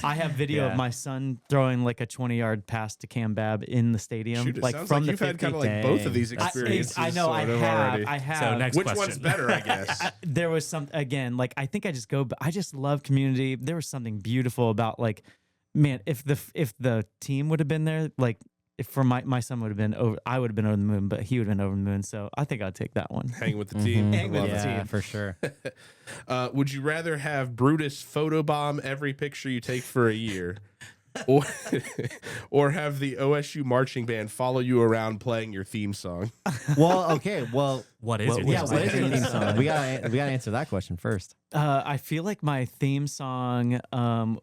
I have video of my son throwing a 20-yard pass to Cam Babb in the stadium. Shoot, it sounds from like you've had kind of both of these experiences. I know I have. I have. So next Which question. one's better, I guess? There was some I think I just go. But I just love community. There was something beautiful about man, if the team would have been there, if my son would have been over, I would have been over the moon, but he would have been over the moon. So I think I'd take that one. Hang with the team. Hang with the Yeah, team. for sure. Would you rather have Brutus photobomb every picture you take for a year, or have the OSU marching band follow you around playing your theme song? Well, okay. Well, What is your yeah, theme what is song? your theme song? We gotta answer that question first. I feel like my theme song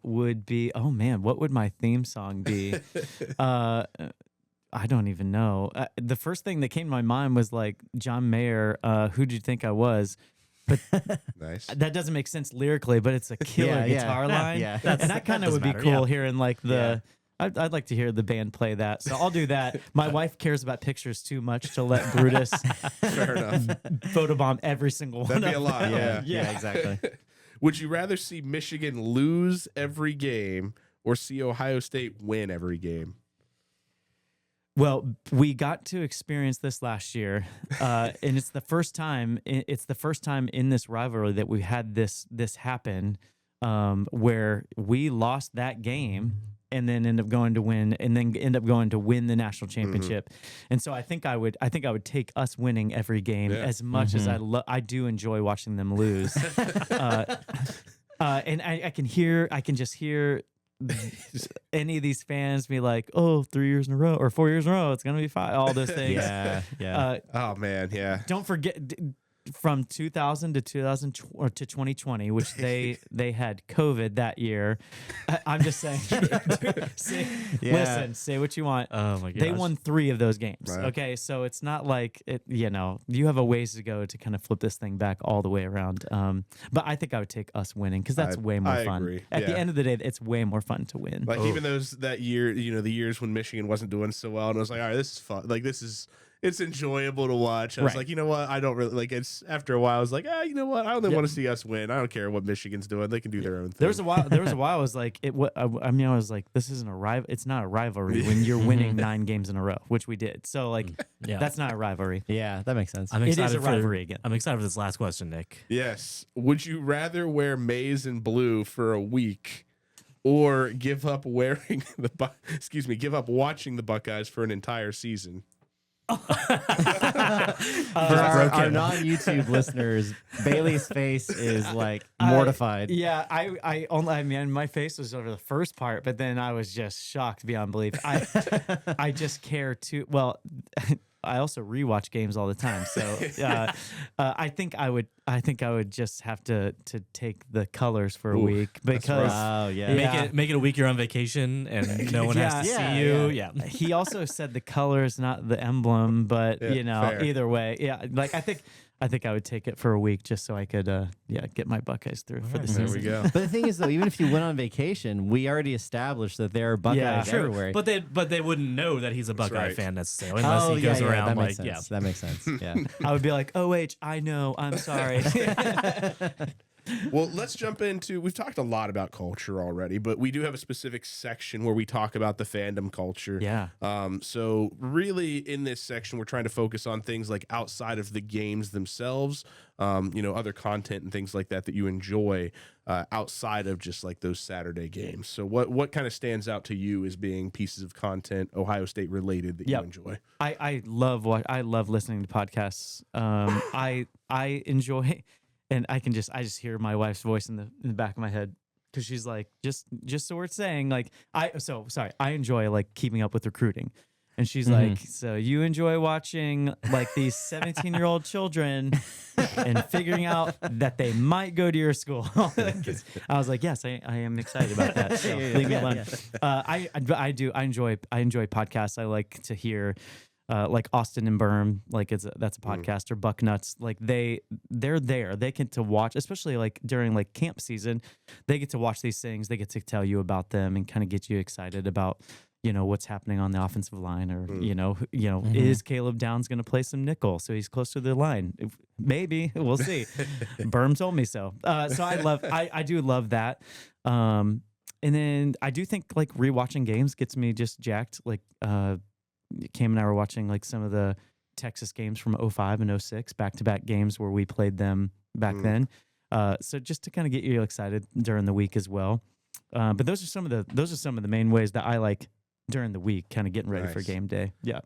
would be. Oh man, what would my theme song be? I don't even know. The first thing that came to my mind was John Mayer. Who'd you think I was? But Nice. that doesn't make sense lyrically. But it's a killer Yeah, guitar line, yeah. and that kind of doesn't would be matter, cool yeah. hearing the. I'd like to hear the band play that, so I'll do that. My wife cares about pictures too much to let Brutus Fair enough. photobomb every single one. That'd be a of lot. them. Yeah. Yeah, exactly. Would you rather see Michigan lose every game or see Ohio State win every game? Well, we got to experience this last year, and it's the first time. It's the first time in this rivalry that we had this happen, where we lost that game and then end up going to win, and then end up going to win the national championship. And so I think I would take us winning every game as much as I do enjoy watching them lose. And I can just hear any of these fans be like, "Oh, 3 years in a row or 4 years in a row, it's gonna be 5." All those things. Yeah. Oh man, yeah. Don't forget from 2000 to 2020, which they had COVID that year. I'm just saying. Listen, say what you want. Oh my god. They won 3 of those games. Right. Okay, so it's not like it. You have a ways to go to kind of flip this thing back all the way around. But I think I would take us winning because that's way more I fun. agree. At the Yeah. end of the day, it's way more fun to win. Even that year, the years when Michigan wasn't doing so well, and I was like, all right, this is fun. It's enjoyable to watch. I was Right. like, you know what? I don't really it's after a while. I was like, you know what? I only want to see us win. I don't care what Michigan's doing. They can do their own thing. There was a while. I was like, I was like, this isn't a rival. It's not a rivalry when you're winning 9 games in a row, which we did. So Yeah. that's not a rivalry. Yeah, that makes sense. I'm It is excited a for rivalry again. I'm excited for this last question, Nick. Yes. Would you rather wear maize and blue for a week, or give up watching the Buckeyes for an entire season? For our non-YouTube listeners, Bailey's face is mortified. My face was over the first part, but then I was just shocked beyond belief. I just care too. Well, I also rewatch games all the time. So I think I would just have to take the colors for a Ooh, week because Oh yeah. Make it a week you're on vacation and no one has to Yeah, see you. Yeah. he also said the colors, not the emblem, but Yeah, fair. either way, like I think I would take it for a week just so I could get my Buckeyes through for the There season. we go. But the thing is, though, even if you went on vacation, we already established that there are Buckeyes True. everywhere. But they wouldn't know that he's a Buckeye right. fan necessarily unless he goes around that like makes sense. That makes sense. Yeah. I would be like, "Oh, I know. I'm sorry." Well, let's jump into. We've talked a lot about culture already, but we do have a specific section where we talk about the fandom culture. Yeah. So really, in this section, we're trying to focus on things like outside of the games themselves. Other content and things like that you enjoy outside of just like those Saturday games. So what kind of stands out to you as being pieces of content Ohio State related that you enjoy? I love listening to podcasts. I enjoy, and I just hear my wife's voice in the back of my head because she's like, just so we're saying, like, I enjoy like keeping up with recruiting. And she's like, so you enjoy watching like these 17-year-old children and figuring out that they might go to your school. I was like, yes, I am excited about that. So leave me alone. I enjoy podcasts. I like to hear like Austin and Berm, like that's a podcast, or Bucknuts. Like they're there. They get to watch, especially like during like camp season, they get to watch these things. They get to tell you about them and kind of get you excited about what's happening on the offensive line, or is Caleb Downs going to play some nickel so he's close to the line? Maybe, we'll see. Berm told me so. So I do love that. And then I do think like rewatching games gets me just jacked. Like Cam and I were watching like some of the Texas games from 05 and 06, back-to-back games where we played them back then. So just to kind of get you excited during the week as well. But those are some of the main ways that I like during the week, kind of getting ready for game day. Yeah.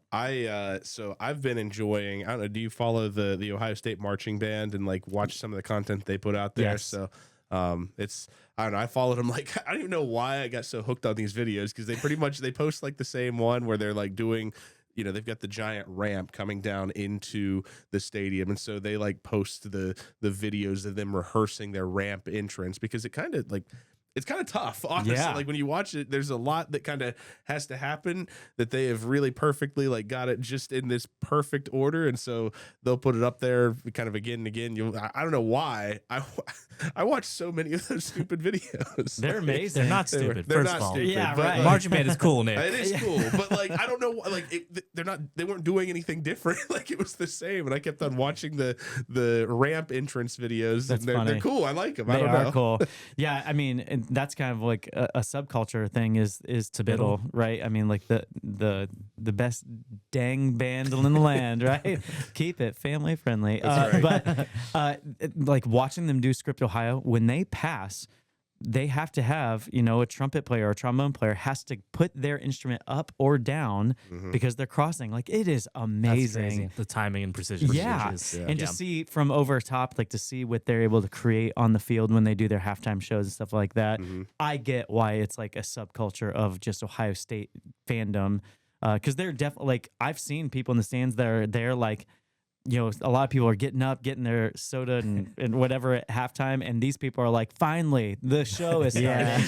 So I've been enjoying, I don't know, do you follow the Ohio State marching band and like watch some of the content they put out there? Yes. So it's, I don't know, I followed them, like, I don't even know why I got so hooked on these videos, because they post like the same one where they're like doing, they've got the giant ramp coming down into the stadium. And so they like post the videos of them rehearsing their ramp entrance, because it's kind of tough, honestly. Yeah. Like when you watch it, there's a lot that kind of has to happen that they have really perfectly like got it just in this perfect order. And so they'll put it up there kind of again and again. I don't know why I watch so many of those stupid videos. They're amazing. They're not stupid. They're first not of all. stupid. Yeah, but, right. like, Marching band is cool, Nick. it is cool, but like I don't know, like they weren't doing anything different. Like it was the same, and I kept on watching the ramp entrance videos. That's and they're funny. cool. I like them. I They don't are know. cool. Yeah, I mean, and that's kind of like a subculture thing is Tibbiddle, right? I mean, like the best dang band in the land, right? Keep it family friendly. But like watching them do Script Ohio, when they pass, they have to have, a trumpet player or a trombone player has to put their instrument up or down because they're crossing. Like, it is amazing. The timing and precision. Yeah. Is, And to see from over top, like to see what they're able to create on the field when they do their halftime shows and stuff like that. I get why it's like a subculture of just Ohio State fandom. Because they're definitely, like, I've seen people in the stands that are there, like, a lot of people are getting up, getting their soda and whatever at halftime, and these people are like, finally, the show is starting.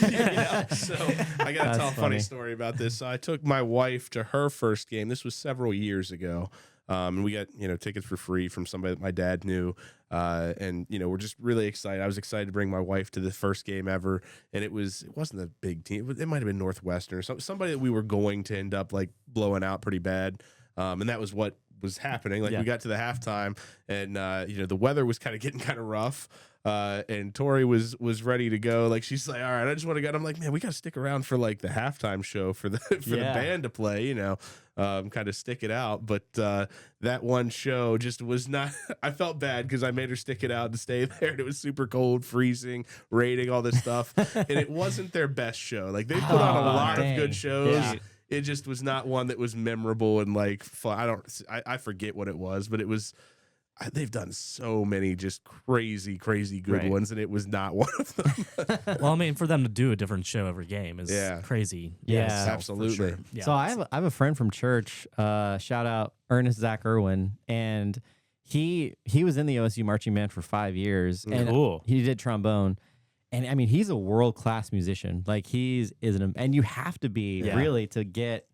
So I got to tell a funny story about this. So I took my wife to her first game. This was several years ago. And we got, tickets for free from somebody that my dad knew. And, we're just really excited. I was excited to bring my wife to the first game ever. And it wasn't a big team. It might have been Northwestern or somebody that we were going to end up like blowing out pretty bad. And that was what was happening. Like we got to the halftime and, the weather was kind of rough. And Tori was ready to go. Like, she's like, all right, I just want to go. And I'm like, man, we got to stick around for like the halftime show for the band to play, kind of stick it out. But that one show just was not, I felt bad because I made her stick it out and stay there. And it was super cold, freezing, raining, all this stuff. And it wasn't their best show. Like, they put on a lot of good shows. Yeah. It just was not one that was memorable and like fun. I forget what it was, but it was they've done so many just crazy good Right. ones, and it was not one of them. Well, I mean, for them to do a different show every game is Yeah. crazy. Yeah, itself, for absolutely. sure. Yeah. So I have a friend from church. Shout out Ernest Zach Irwin, and he was in the OSU marching band for 5 years, and Cool. he did trombone. And I mean, he's a world class musician. Like and you have to be Yeah. really to get.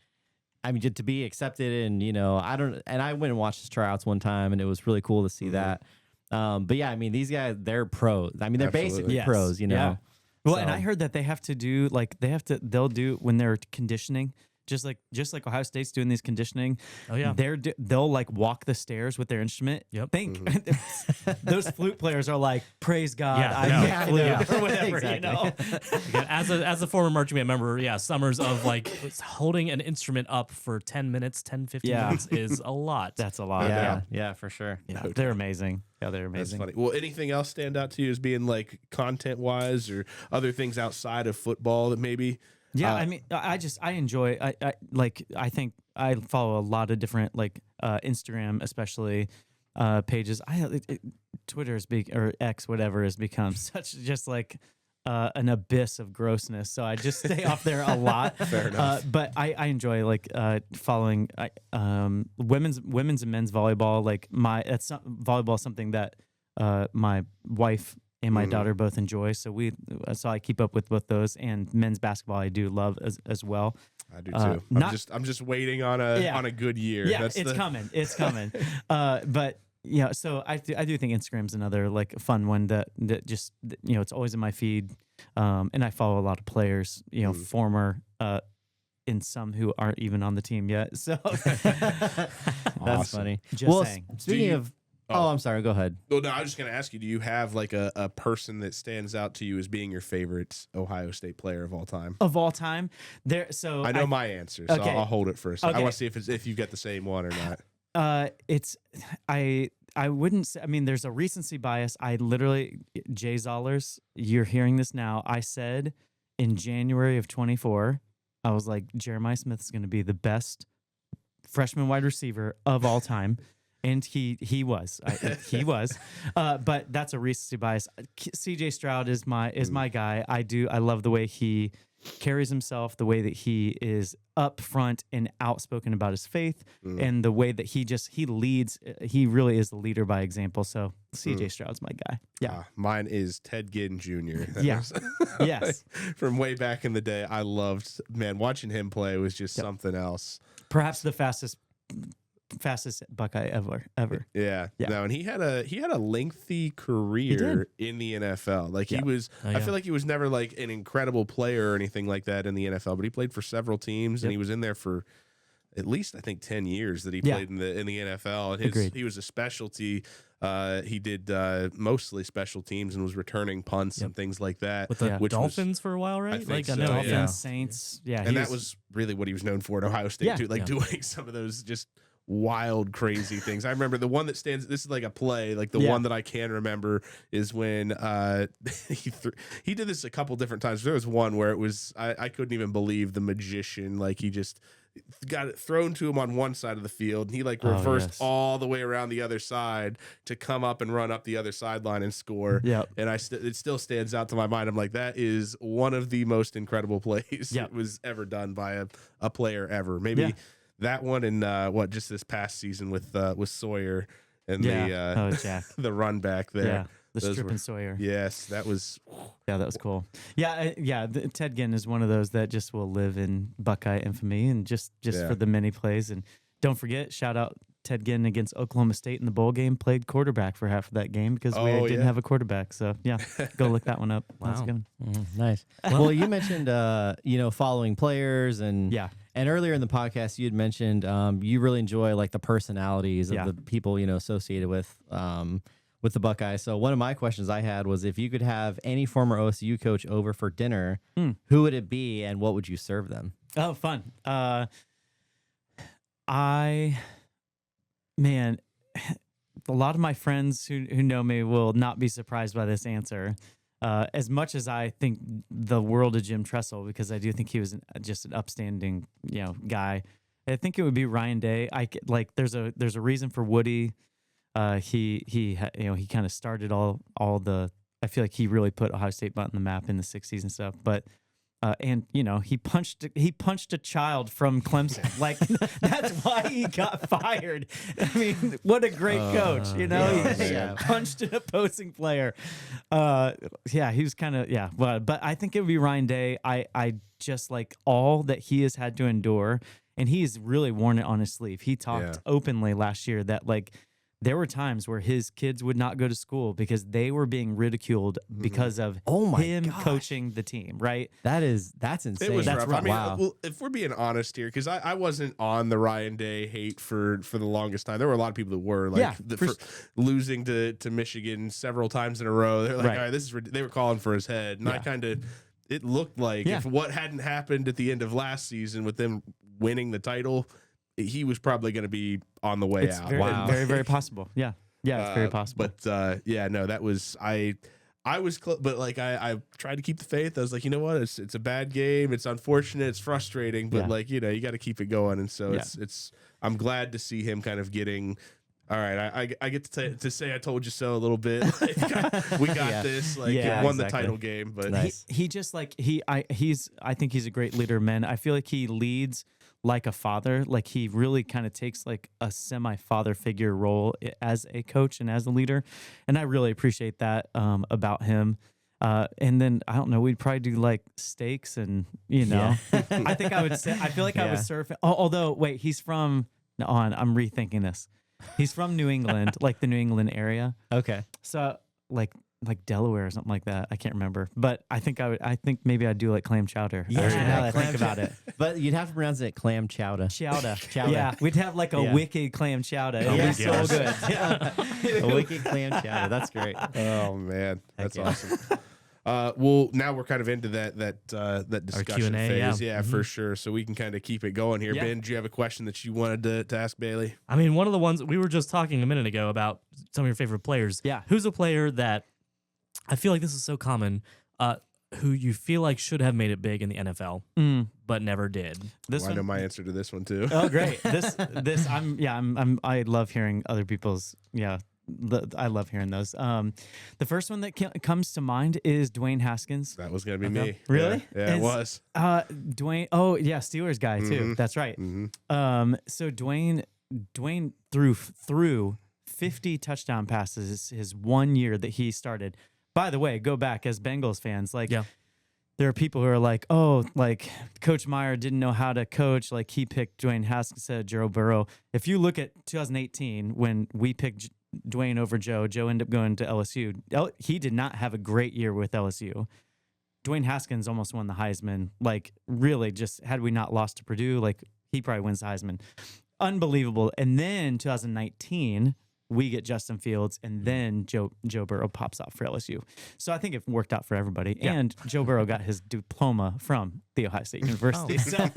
I mean, to be accepted, and I went and watched his tryouts one time, and it was really cool to see that. But yeah, I mean, these guys, they're pros. I mean, they're Absolutely. basically Yes. pros, Yeah. Well, and So- I heard that they have to do they'll do when they're conditioning, just like Ohio State's doing these conditioning. Oh, yeah. They'll like walk the stairs with their instrument. Yep. Think those flute players are like, praise God, Yeah, I no. get flute Yeah. or whatever, Exactly. you know. Again, as a former marching band member, yeah, summers of like holding an instrument up for 10 minutes, 10, 15 Yeah. minutes is a lot. That's a lot. yeah, for sure. Yeah, they're amazing. Yeah, they're That's amazing. funny. Well, anything else stand out to you as being like content wise or other things outside of football that maybe? Yeah, I mean, I enjoy. I think I follow a lot of different Instagram, especially pages. Twitter or X, whatever, has become such just like an abyss of grossness. So I just stay off there a lot. Fair enough. But I enjoy following women's and men's volleyball. Volleyball is something that my wife and my daughter both enjoy. So I keep up with both those, and men's basketball I do love as well. I do too. I'm just waiting on a good year. Yeah, That's it's coming. It's coming. But yeah, so I do think Instagram's another like fun one that just it's always in my feed, and I follow a lot of players, former, and some who aren't even on the team yet. So That's Awesome. funny. Just saying. Speaking of, I'm sorry. Go ahead. Well, no, I was just going to ask you, do you have like a person that stands out to you as being your favorite Ohio State player of all time? of all time, I know my answer, so Okay. I'll hold it for a second. I Okay. want to see if you get the same one or not. I wouldn't say. I mean, there's a recency bias. I literally, Jay Zollers, you're hearing this now. I said in January of 24, I was like, Jeremiah Smith is going to be the best freshman wide receiver of all time. And he was. He was. But that's a recency bias. CJ Stroud is my guy. I love the way he carries himself, the way that he is upfront and outspoken about his faith, and the way that he leads. He really is the leader by example. So CJ Stroud's my guy. Yeah. Mine is Ted Ginn Jr. That Yeah. was- Yes. From way back in the day, I loved, watching him play was just something else. Perhaps the fastest Buckeye ever. Yeah. Yeah. No, and he had a lengthy career in the NFL. Like he Yeah. was Oh, I yeah. feel like he was never like an incredible player or anything like that in the NFL, but he played for several teams and he was in there for at least I think 10 years that he Yeah. played in the NFL. And Agreed. he was a specialty. He did mostly special teams and was returning punts and things like that. With the Yeah. which was- Dolphins for a while, right? think I so, know. yeah. Dolphins, Saints. Yeah. and that was really what he was known for at Ohio State Yeah. too, like Yeah. doing some of those just wild, crazy things. I remember the one that stands. This is like a play. Like the Yeah. one that I can remember is when he did this a couple different times. There was one where it was I couldn't even believe the magician. Like he just got it thrown to him on one side of the field, and he like reversed yes. all the way around the other side to come up and run up the other sideline and score. Yep. And it still stands out to my mind. I'm like, that is one of the most incredible plays Yep. that was ever done by a player ever. Maybe Yeah. that one and just this past season with Sawyer and Yeah. Jack. the run back there. Yeah. The Those strip were- and Sawyer. Yes, that was Yeah, that was cool. Yeah, Ted Ginn is one of those that just will live in Buckeye infamy, and just Yeah. for the many plays. And don't forget, shout out Ted Ginn against Oklahoma State in the bowl game. Played quarterback for half of that game because we Oh, didn't yeah. have a quarterback. So yeah, go look that one up. That's Wow. good. Nice. Well, you mentioned following players and Yeah. And earlier in the podcast, you had mentioned you really enjoy like the personalities of Yeah. the people associated with the Buckeyes. So one of my questions I had was if you could have any former OSU coach over for dinner, who would it be and what would you serve them? Oh, fun. A lot of my friends who know me will not be surprised by this answer. As much as I think the world of Jim Tressel, because I do think he was just an upstanding, guy. I think it would be Ryan Day. There's a reason for Woody He kind of started all the. I feel like he really put Ohio State on the map in the '60s and stuff. But and he punched a child from Clemson. Like that's why he got fired. I mean, what a great coach. He punched an opposing player. He was kind of but I think it would be Ryan Day. I just like all that he has had to endure, and he's really worn it on his sleeve. He talked openly last year that like there were times where his kids would not go to school because they were being ridiculed because of him coaching the team, right? That's insane. It was rough. I mean, wow. well, if we're being honest here, because I wasn't on the Ryan Day hate for the longest time. There were a lot of people that were like for losing to Michigan several times in a row. They're like, all right, this is they were calling for his head, and I kind of it looked like if what hadn't happened at the end of last season with them winning the title, he was probably going to be on the way out. Very, very possible. Yeah, it's very possible. But that was I was but like I tried to keep the faith. I was like, you know what, it's a bad game. It's unfortunate. It's frustrating, but like you got to keep it going. And so it's I'm glad to see him kind of getting. All right, I get to say I told you so a little bit. Like, we got this. Like won the title game, but he just like I think he's a great leader of men. I feel like he leads like a father. Like he really kind of takes like a semi-father figure role as a coach and as a leader, and I really appreciate that about him. And then I don't know, we'd probably do like steaks and I think I would say I feel like I would serve. Although wait, he's from. I'm rethinking this. He's from New England, like the New England area. Okay. So like Delaware or something like that. I can't remember. But I think maybe I'd do like clam chowder. Yeah, now that I think about it. But you'd have to pronounce it clam chowder. Chowder. Yeah, we'd have like a wicked clam chowder. It'd be so good. Yeah. A wicked clam chowder. That's great. Oh man, that's awesome. Well, now we're kind of into that discussion phase, for sure. So we can kind of keep it going here. Ben, do you have a question that you wanted to ask Bailey? I mean, one of the ones we were just talking a minute ago about some of your favorite players. Yeah, who's a player that I feel like this is so common, who you feel like should have made it big in the NFL, but never did? I know my answer to this one too. Oh, great! I love hearing other people's I love hearing those. The first one that comes to mind is Dwayne Haskins. That was gonna be me. Really? Yeah, it was. Dwayne. Oh yeah, Steelers guy too. That's right. So Dwayne threw 50 touchdown passes his 1 year that he started. By the way, go back as Bengals fans. There are people who are like, oh, like Coach Meyer didn't know how to coach. Like he picked Dwayne Haskins instead of Joe Burrow. If you look at 2018 when we picked Dwayne over Joe ended up going to LSU. He did not have a great year with LSU. Dwayne Haskins almost won the Heisman. Like really, just had we not lost to Purdue, like he probably wins the Heisman. Unbelievable. And then 2019. We get Justin Fields, and then Joe Burrow pops out for LSU. So I think it worked out for everybody. Yeah. And Joe Burrow got his diploma from The Ohio State University. So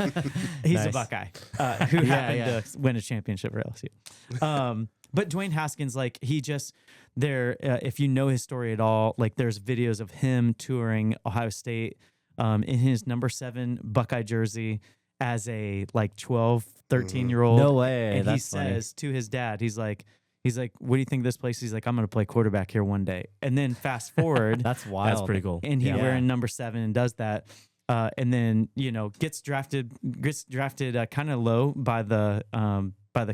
he's a Buckeye who happened to win a championship for LSU. But Dwayne Haskins, like he just if you know his story at all, like there's videos of him touring Ohio State in his number 7 Buckeye jersey as a like 12, 13-year-old. No way. And That's he says to his dad, he's like, what do you think of this place? He's like, I'm going to play quarterback here one day. And then fast forward. That's wild. That's pretty cool. And he wearing number 7 and does that. And then, gets drafted kind of low by the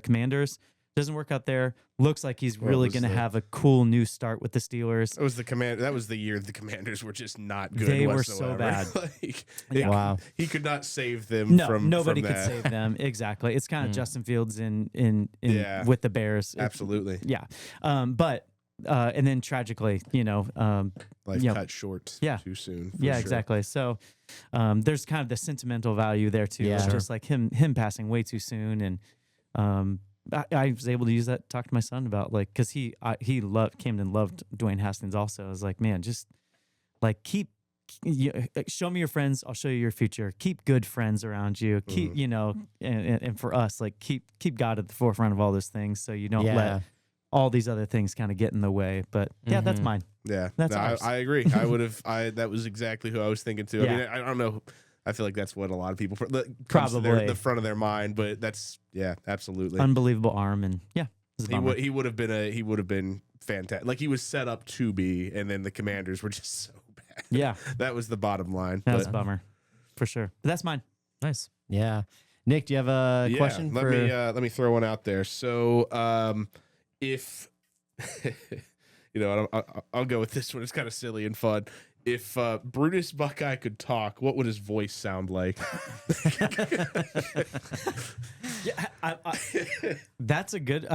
Commanders. Doesn't work out there. Looks like he's really going to have a cool new start with the Steelers. That was the year the Commanders were just not good. They whatsoever. were so bad. Wow. He could not save them. Nobody from could save them. Exactly. It's kind of Justin Fields in with the Bears. Absolutely. But and then tragically, cut short. Too soon. Yeah, sure. Exactly. So there's kind of the sentimental value there too. Yeah, just like him passing way too soon, and I was able to use that to talk to my son about because Camden loved Dwayne Haskins also. I was like, man, just like show me your friends, I'll show you your future. Keep good friends around you. Keep and for us, like keep God at the forefront of all those things, so you don't let all these other things kind of get in the way. But that's mine. Yeah, that's I agree. I would have. That was exactly who I was thinking too. I mean, I don't know. I feel like that's what a lot of people probably the front of their mind, but that's absolutely unbelievable arm and It's a bummer. He would have been fantastic. Like he was set up to be, and then the Commanders were just so bad. Yeah, That was the bottom line. that was a bummer for sure. But that's mine. Nice. Yeah. Nick, do you have a question let for me throw one out there. So if I'll go with this one. It's kind of silly and fun. If Brutus Buckeye could talk, what would his voice sound like? Yeah, that's a good.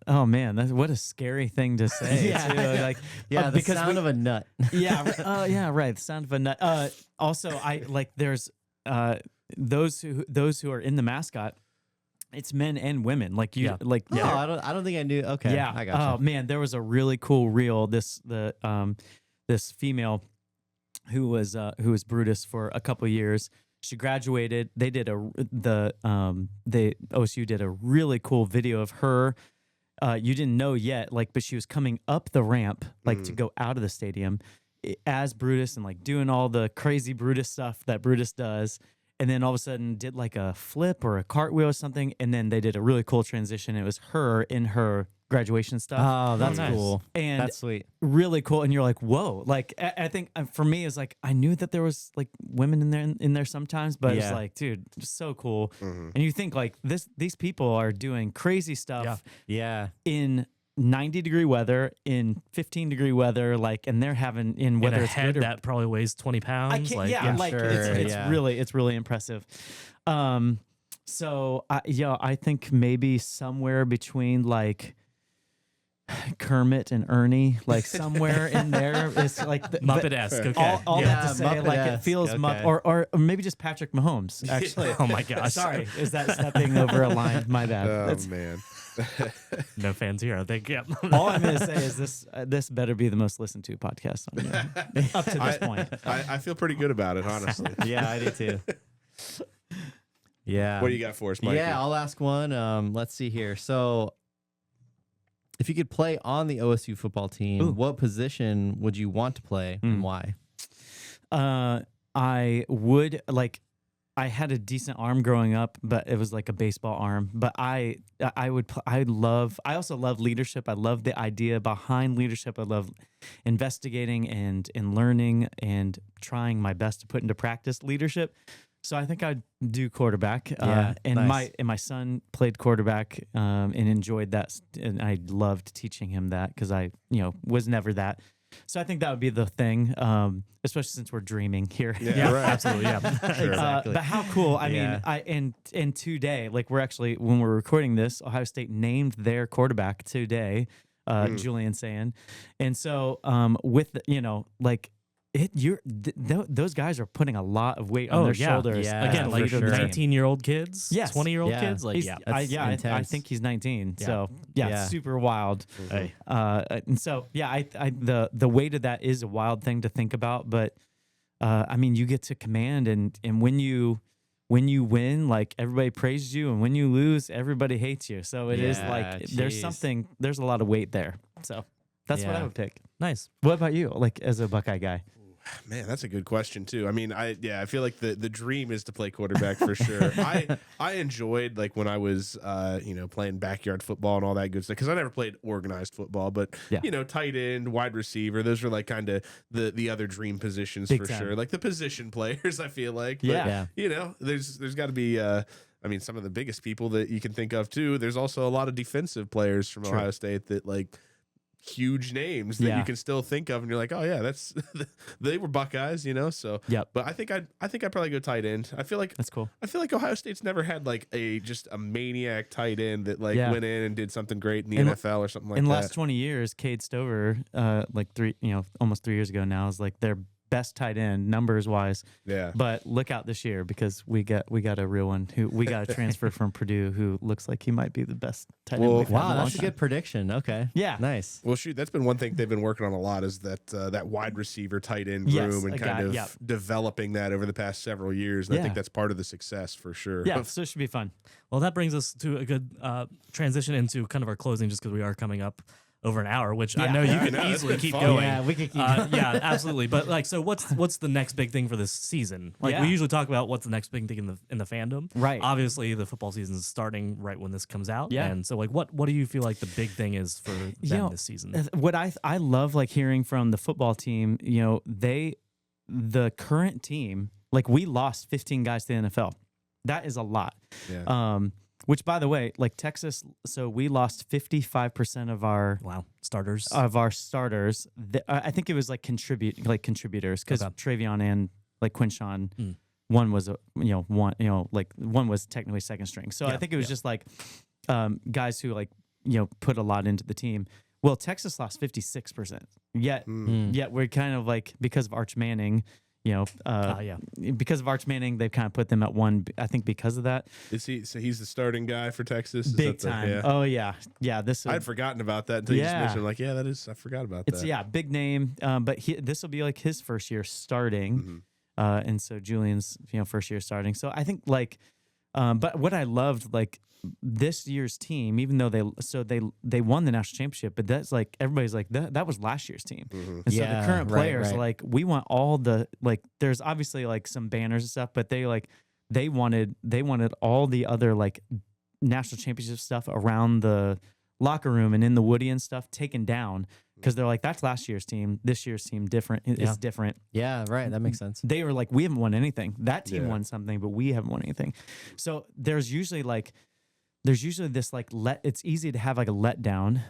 Oh man, what a scary thing to say. Yeah. too. Like the because sound of a nut? yeah, right. The sound of a nut. Also, I like there's those who are in the mascot. It's men and women. Like you, like Oh, I don't think I knew. Okay. yeah. I got Oh man, there was a really cool reel. This female who was Brutus for a couple years. She graduated. They did OSU did a really cool video of her. You didn't know yet, like, but she was coming up the ramp, like to go out of the stadium as Brutus and like doing all the crazy Brutus stuff that Brutus does. And then all of a sudden did like a flip or a cartwheel or something. And then they did a really cool transition. It was her in her graduation stuff. Oh, that's nice. cool. And That's sweet. really cool. And you're like, whoa. Like, I think for me, it's like, I knew that there was like women in there sometimes, but it's Yeah. like, dude, just so cool. And you think like these people are doing crazy stuff Yeah. in 90-degree weather, in 15-degree weather, like, and they're having in In whether a it's head good or that probably weighs 20 pounds. I can't, like, yeah, like sure, it's yeah. really impressive. So I think maybe somewhere between like Kermit and Ernie, like somewhere in there, it's like Muppet-esque. Okay. all yeah. that to say, like it Muppet-esque, feels okay. or maybe just Patrick Mahomes. Actually, Oh my gosh. sorry, is that being over aligned? My bad. Oh That's- man. No fans here. I think. Yeah. all I'm gonna say is this better be the most listened to podcast on here up to this point. I feel pretty good about it, honestly. Yeah, I do too. Yeah. What do you got for us, Mike? Yeah, I'll ask one. Let's see here. So, if you could play on the OSU football team, Ooh. what position would you want to play and why? I would like. I had a decent arm growing up, but it was like a baseball arm. But I also love leadership. I love the idea behind leadership. I love investigating and learning and trying my best to put into practice leadership. So I think I'd do quarterback. Yeah, and nice. my son played quarterback and enjoyed that, and I loved teaching him that because I was never that. So I think that would be the thing, especially since we're dreaming here. Yeah, right. Absolutely. Yeah. Sure. Exactly. But how cool! I Yeah. mean, and today, like we're actually when we're recording this, Ohio State named their quarterback today, Julian Sand, and so with those guys are putting a lot of weight on their shoulders. Yeah, Again, for like sure. 19-year-old kids, Yes. 20-year-old Yeah. kids. Like, He's- yeah. That's I intense. think he's 19. Yeah. So Yeah. super wild. Hey. And so the weight of that is a wild thing to think about. But I mean, you get to command, and when you win, like everybody praises you, and when you lose, everybody hates you. So it is Yeah, like jeez. there's a lot of weight there. So that's what I Yeah. would pick. Nice. What about you? Like as a Buckeye guy? Man, that's a good question too. I mean, I feel like the dream is to play quarterback for sure. I enjoyed like when I was playing backyard football and all that good stuff because I never played organized football, but Yeah. tight end, wide receiver, those are like kind of the other dream positions Big for time. sure. Like the position players, I feel like. But, Yeah. there's got to be I mean, some of the biggest people that you can think of too. There's also a lot of defensive players from Ohio State that like huge names that you can still think of, and you're like, oh yeah, that's they were Buckeyes, So Yep. But I think I'd probably go tight end. I feel like That's cool. Ohio State's never had like just a maniac tight end that like Yeah. went in and did something great in the In- NFL or something like In the that. last 20 years, Cade Stover, almost 3 years ago now, is like their best tight end numbers wise. Yeah. But look out this year because we got a real one who we got a transfer from Purdue who looks like he might be the best tight end. Well, we've had in Wow, a long that's a time. good prediction. Okay. Yeah. Nice. Well, shoot, that's been one thing they've been working on a lot is that wide receiver tight end Yes, room and a kind guy, of yep. developing that over the past several years. And I Yeah. think that's part of the success for sure. Yeah, so it should be fun. Well, that brings us to a good transition into kind of our closing, just because we are coming up over an hour, which I Yeah. know you Yeah, I could know, it's easily been keep fun. going. Yeah, we could keep. Yeah, absolutely. But like, so what's the next big thing for this season? Like, Yeah. we usually talk about what's the next big thing in the fandom. Right. Obviously, the football season is starting right when this comes out. Yeah. And so, like, what do you feel like the big thing is for them know, this season? What I love like hearing from the football team, the current team, like we lost 15 guys to the NFL. That is a lot. Yeah. Which by the way, like Texas, so we lost 55% of our Wow, starters. starters. I think it was like contributors because Okay. Travion and like Quinshawn, Mm. one was one was technically second string. So I Yeah, think it was yeah. just like guys who put a lot into the team. Well, Texas lost 56%. Yet we're kind of like, because of Arch Manning, because of Arch Manning, they've kind of put them at one. I think because of that, Is he? So he's the starting guy for Texas. Is big that the- time. yeah. Oh yeah. This I'd forgotten about that until you just Yeah. mentioned. Like, yeah, that is. I forgot about it's that. big name. But this will be like his first year starting, Mhm. and so Julian's first year starting. So I think but what I loved this year's team, even though they won the national championship, but that's like everybody's like that was last year's team. Mhm. And so Yeah, the current right, players right. like we want all the there's obviously like some banners and stuff, but they wanted all the other like national championship stuff around the locker room and in the Woody and stuff taken down because they're like that's last year's team. This year's team is Yeah. different. Yeah, right. That makes sense. They were like, we haven't won anything. That team Yeah. won something, but we haven't won anything. So there's usually this it's easy to have like a letdown.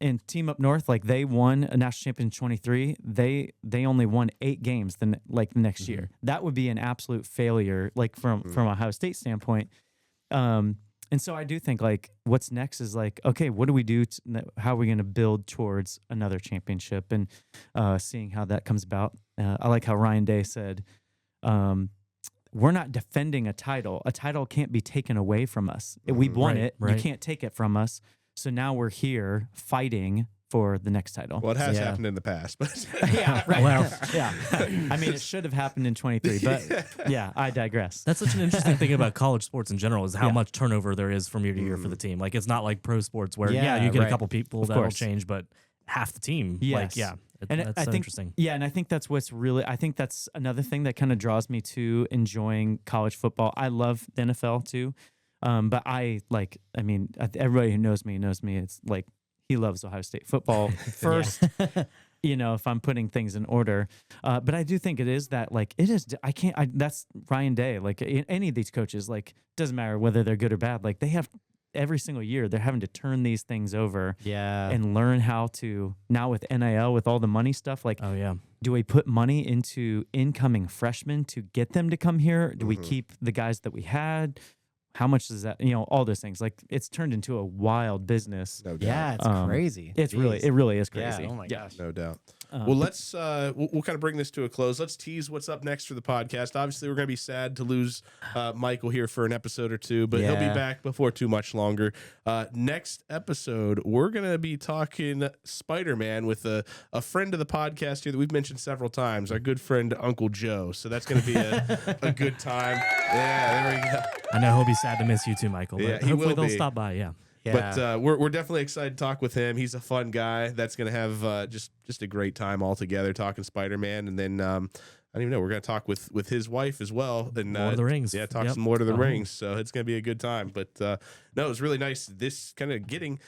And team up north, like they won a national championship in 23. They only won 8 games the next year. That would be an absolute failure, like from Ohio State standpoint. And so I do think like what's next is like, okay, what do we do? How are we going to build towards another championship and seeing how that comes about? I like how Ryan Day said, we're not defending a title. A title can't be taken away from us. We won Right, it. right. You can't take it from us. So now we're here fighting for the next title. Well, it has Yeah. happened in the past, but Yeah, right. Well- yeah. I mean, it should have happened in 23, but yeah, I digress. That's such an interesting thing about college sports in general is how Yeah. much turnover there is from year to year for the team. Like it's not like pro sports where Yeah, you get right. a couple people Of that'll course. change, but half the team. Yes. And That's I so think, interesting. Yeah, and I think that's I think that's another thing that kind of draws me to enjoying college football. I love the NFL too, but everybody who knows me knows me. It's like he loves Ohio State football first. If I'm putting things in order, but I do think it is that like it is. That's Ryan Day. Like any of these coaches, like doesn't matter whether they're good or bad. Like they have every single year they're having to turn these things over. Yeah. And learn how to now with NIL with all the money stuff. Like, Oh yeah. do we put money into incoming freshmen to get them to come here? Do we keep the guys that we had? How much is that? All those things. Like it's turned into a wild business. no doubt. yeah, it's crazy. It's Jeez. it really is Yeah, crazy. oh my gosh. No doubt. Well, let's we'll kind of bring this to a close. Let's tease what's up next for the podcast. Obviously, we're going to be sad to lose Michael here for an episode or two, but he'll be Yeah. back before too much longer. Next episode, we're going to be talking Spider-Man with a friend of the podcast here that we've mentioned several times, our good friend Uncle Joe. So that's going to be a good time. Yeah, there we go. I know he'll be sad to miss you too, Michael. But Yeah, he hopefully will they'll be. stop by. Yeah. Yeah. But we're definitely excited to talk with him. He's a fun guy. That's going to have just a great time all together talking Spider-Man. And then I don't even know. We're going to talk with his wife as well. And Lord of the Rings. Yeah, talk Yep. some Lord of the Oh. Rings. So it's going to be a good time. But no, it was really nice. This kind of getting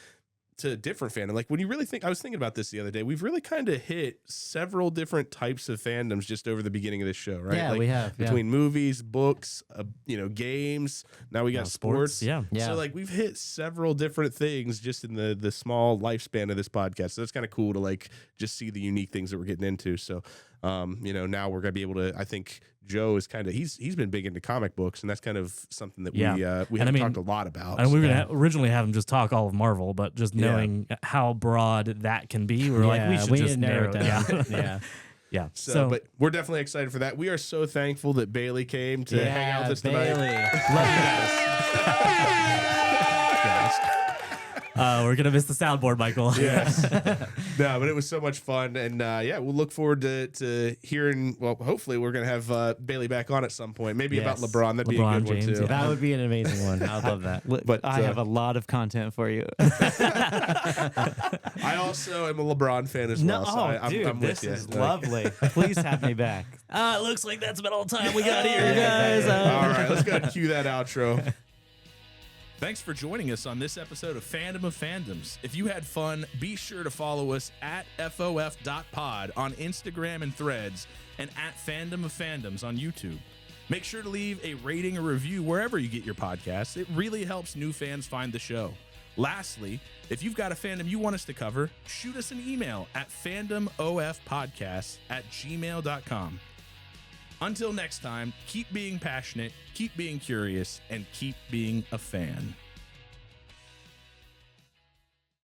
to different fandom. Like when you really think, I was thinking about this the other day. We've really kind of hit several different types of fandoms just over the beginning of this show, right? Yeah, like we have. Yeah. between movies, books, games. Now we got sports. Yeah. Yeah. So like we've hit several different things just in the small lifespan of this podcast. So it's kind of cool to like just see the unique things that we're getting into. So now we're gonna be able to. I think Joe is kind of he's been big into comic books, and that's kind of something that Yeah. we And I haven't mean, talked a lot about. And we were Yeah. gonna originally have him just talk all of Marvel, but just Yeah. knowing how broad that can be, we're like, we should need just to narrow it down. Yeah. Yeah. Yeah. So, but we're definitely excited for that. We are so thankful that Bailey came to hang out with us tonight. Bailey. Love you guys. We're gonna miss the soundboard, Michael. Yes. No, but it was so much fun, and yeah, we'll look forward to hearing. Well, hopefully, we're gonna have Bailey back on at some point. Maybe Yes. about LeBron. That'd be a LeBron good James, one too. yeah. That would be an amazing one. I would love that. But, I have a lot of content for you. I also am a LeBron fan as well. So I'm this with you. is Like- lovely. Please have me back. It looks like that's about all the time we got here, guys. All right, let's go ahead and cue that outro. Thanks for joining us on this episode of Fandom of Fandoms. If you had fun, be sure to follow us at FOF.pod on Instagram and Threads, and at Fandom of Fandoms on YouTube. Make sure to leave a rating or review wherever you get your podcasts. It really helps new fans find the show. Lastly, if you've got a fandom you want us to cover, shoot us an email at fandomofpodcast@gmail.com. Until next time, keep being passionate, keep being curious, and keep being a fan.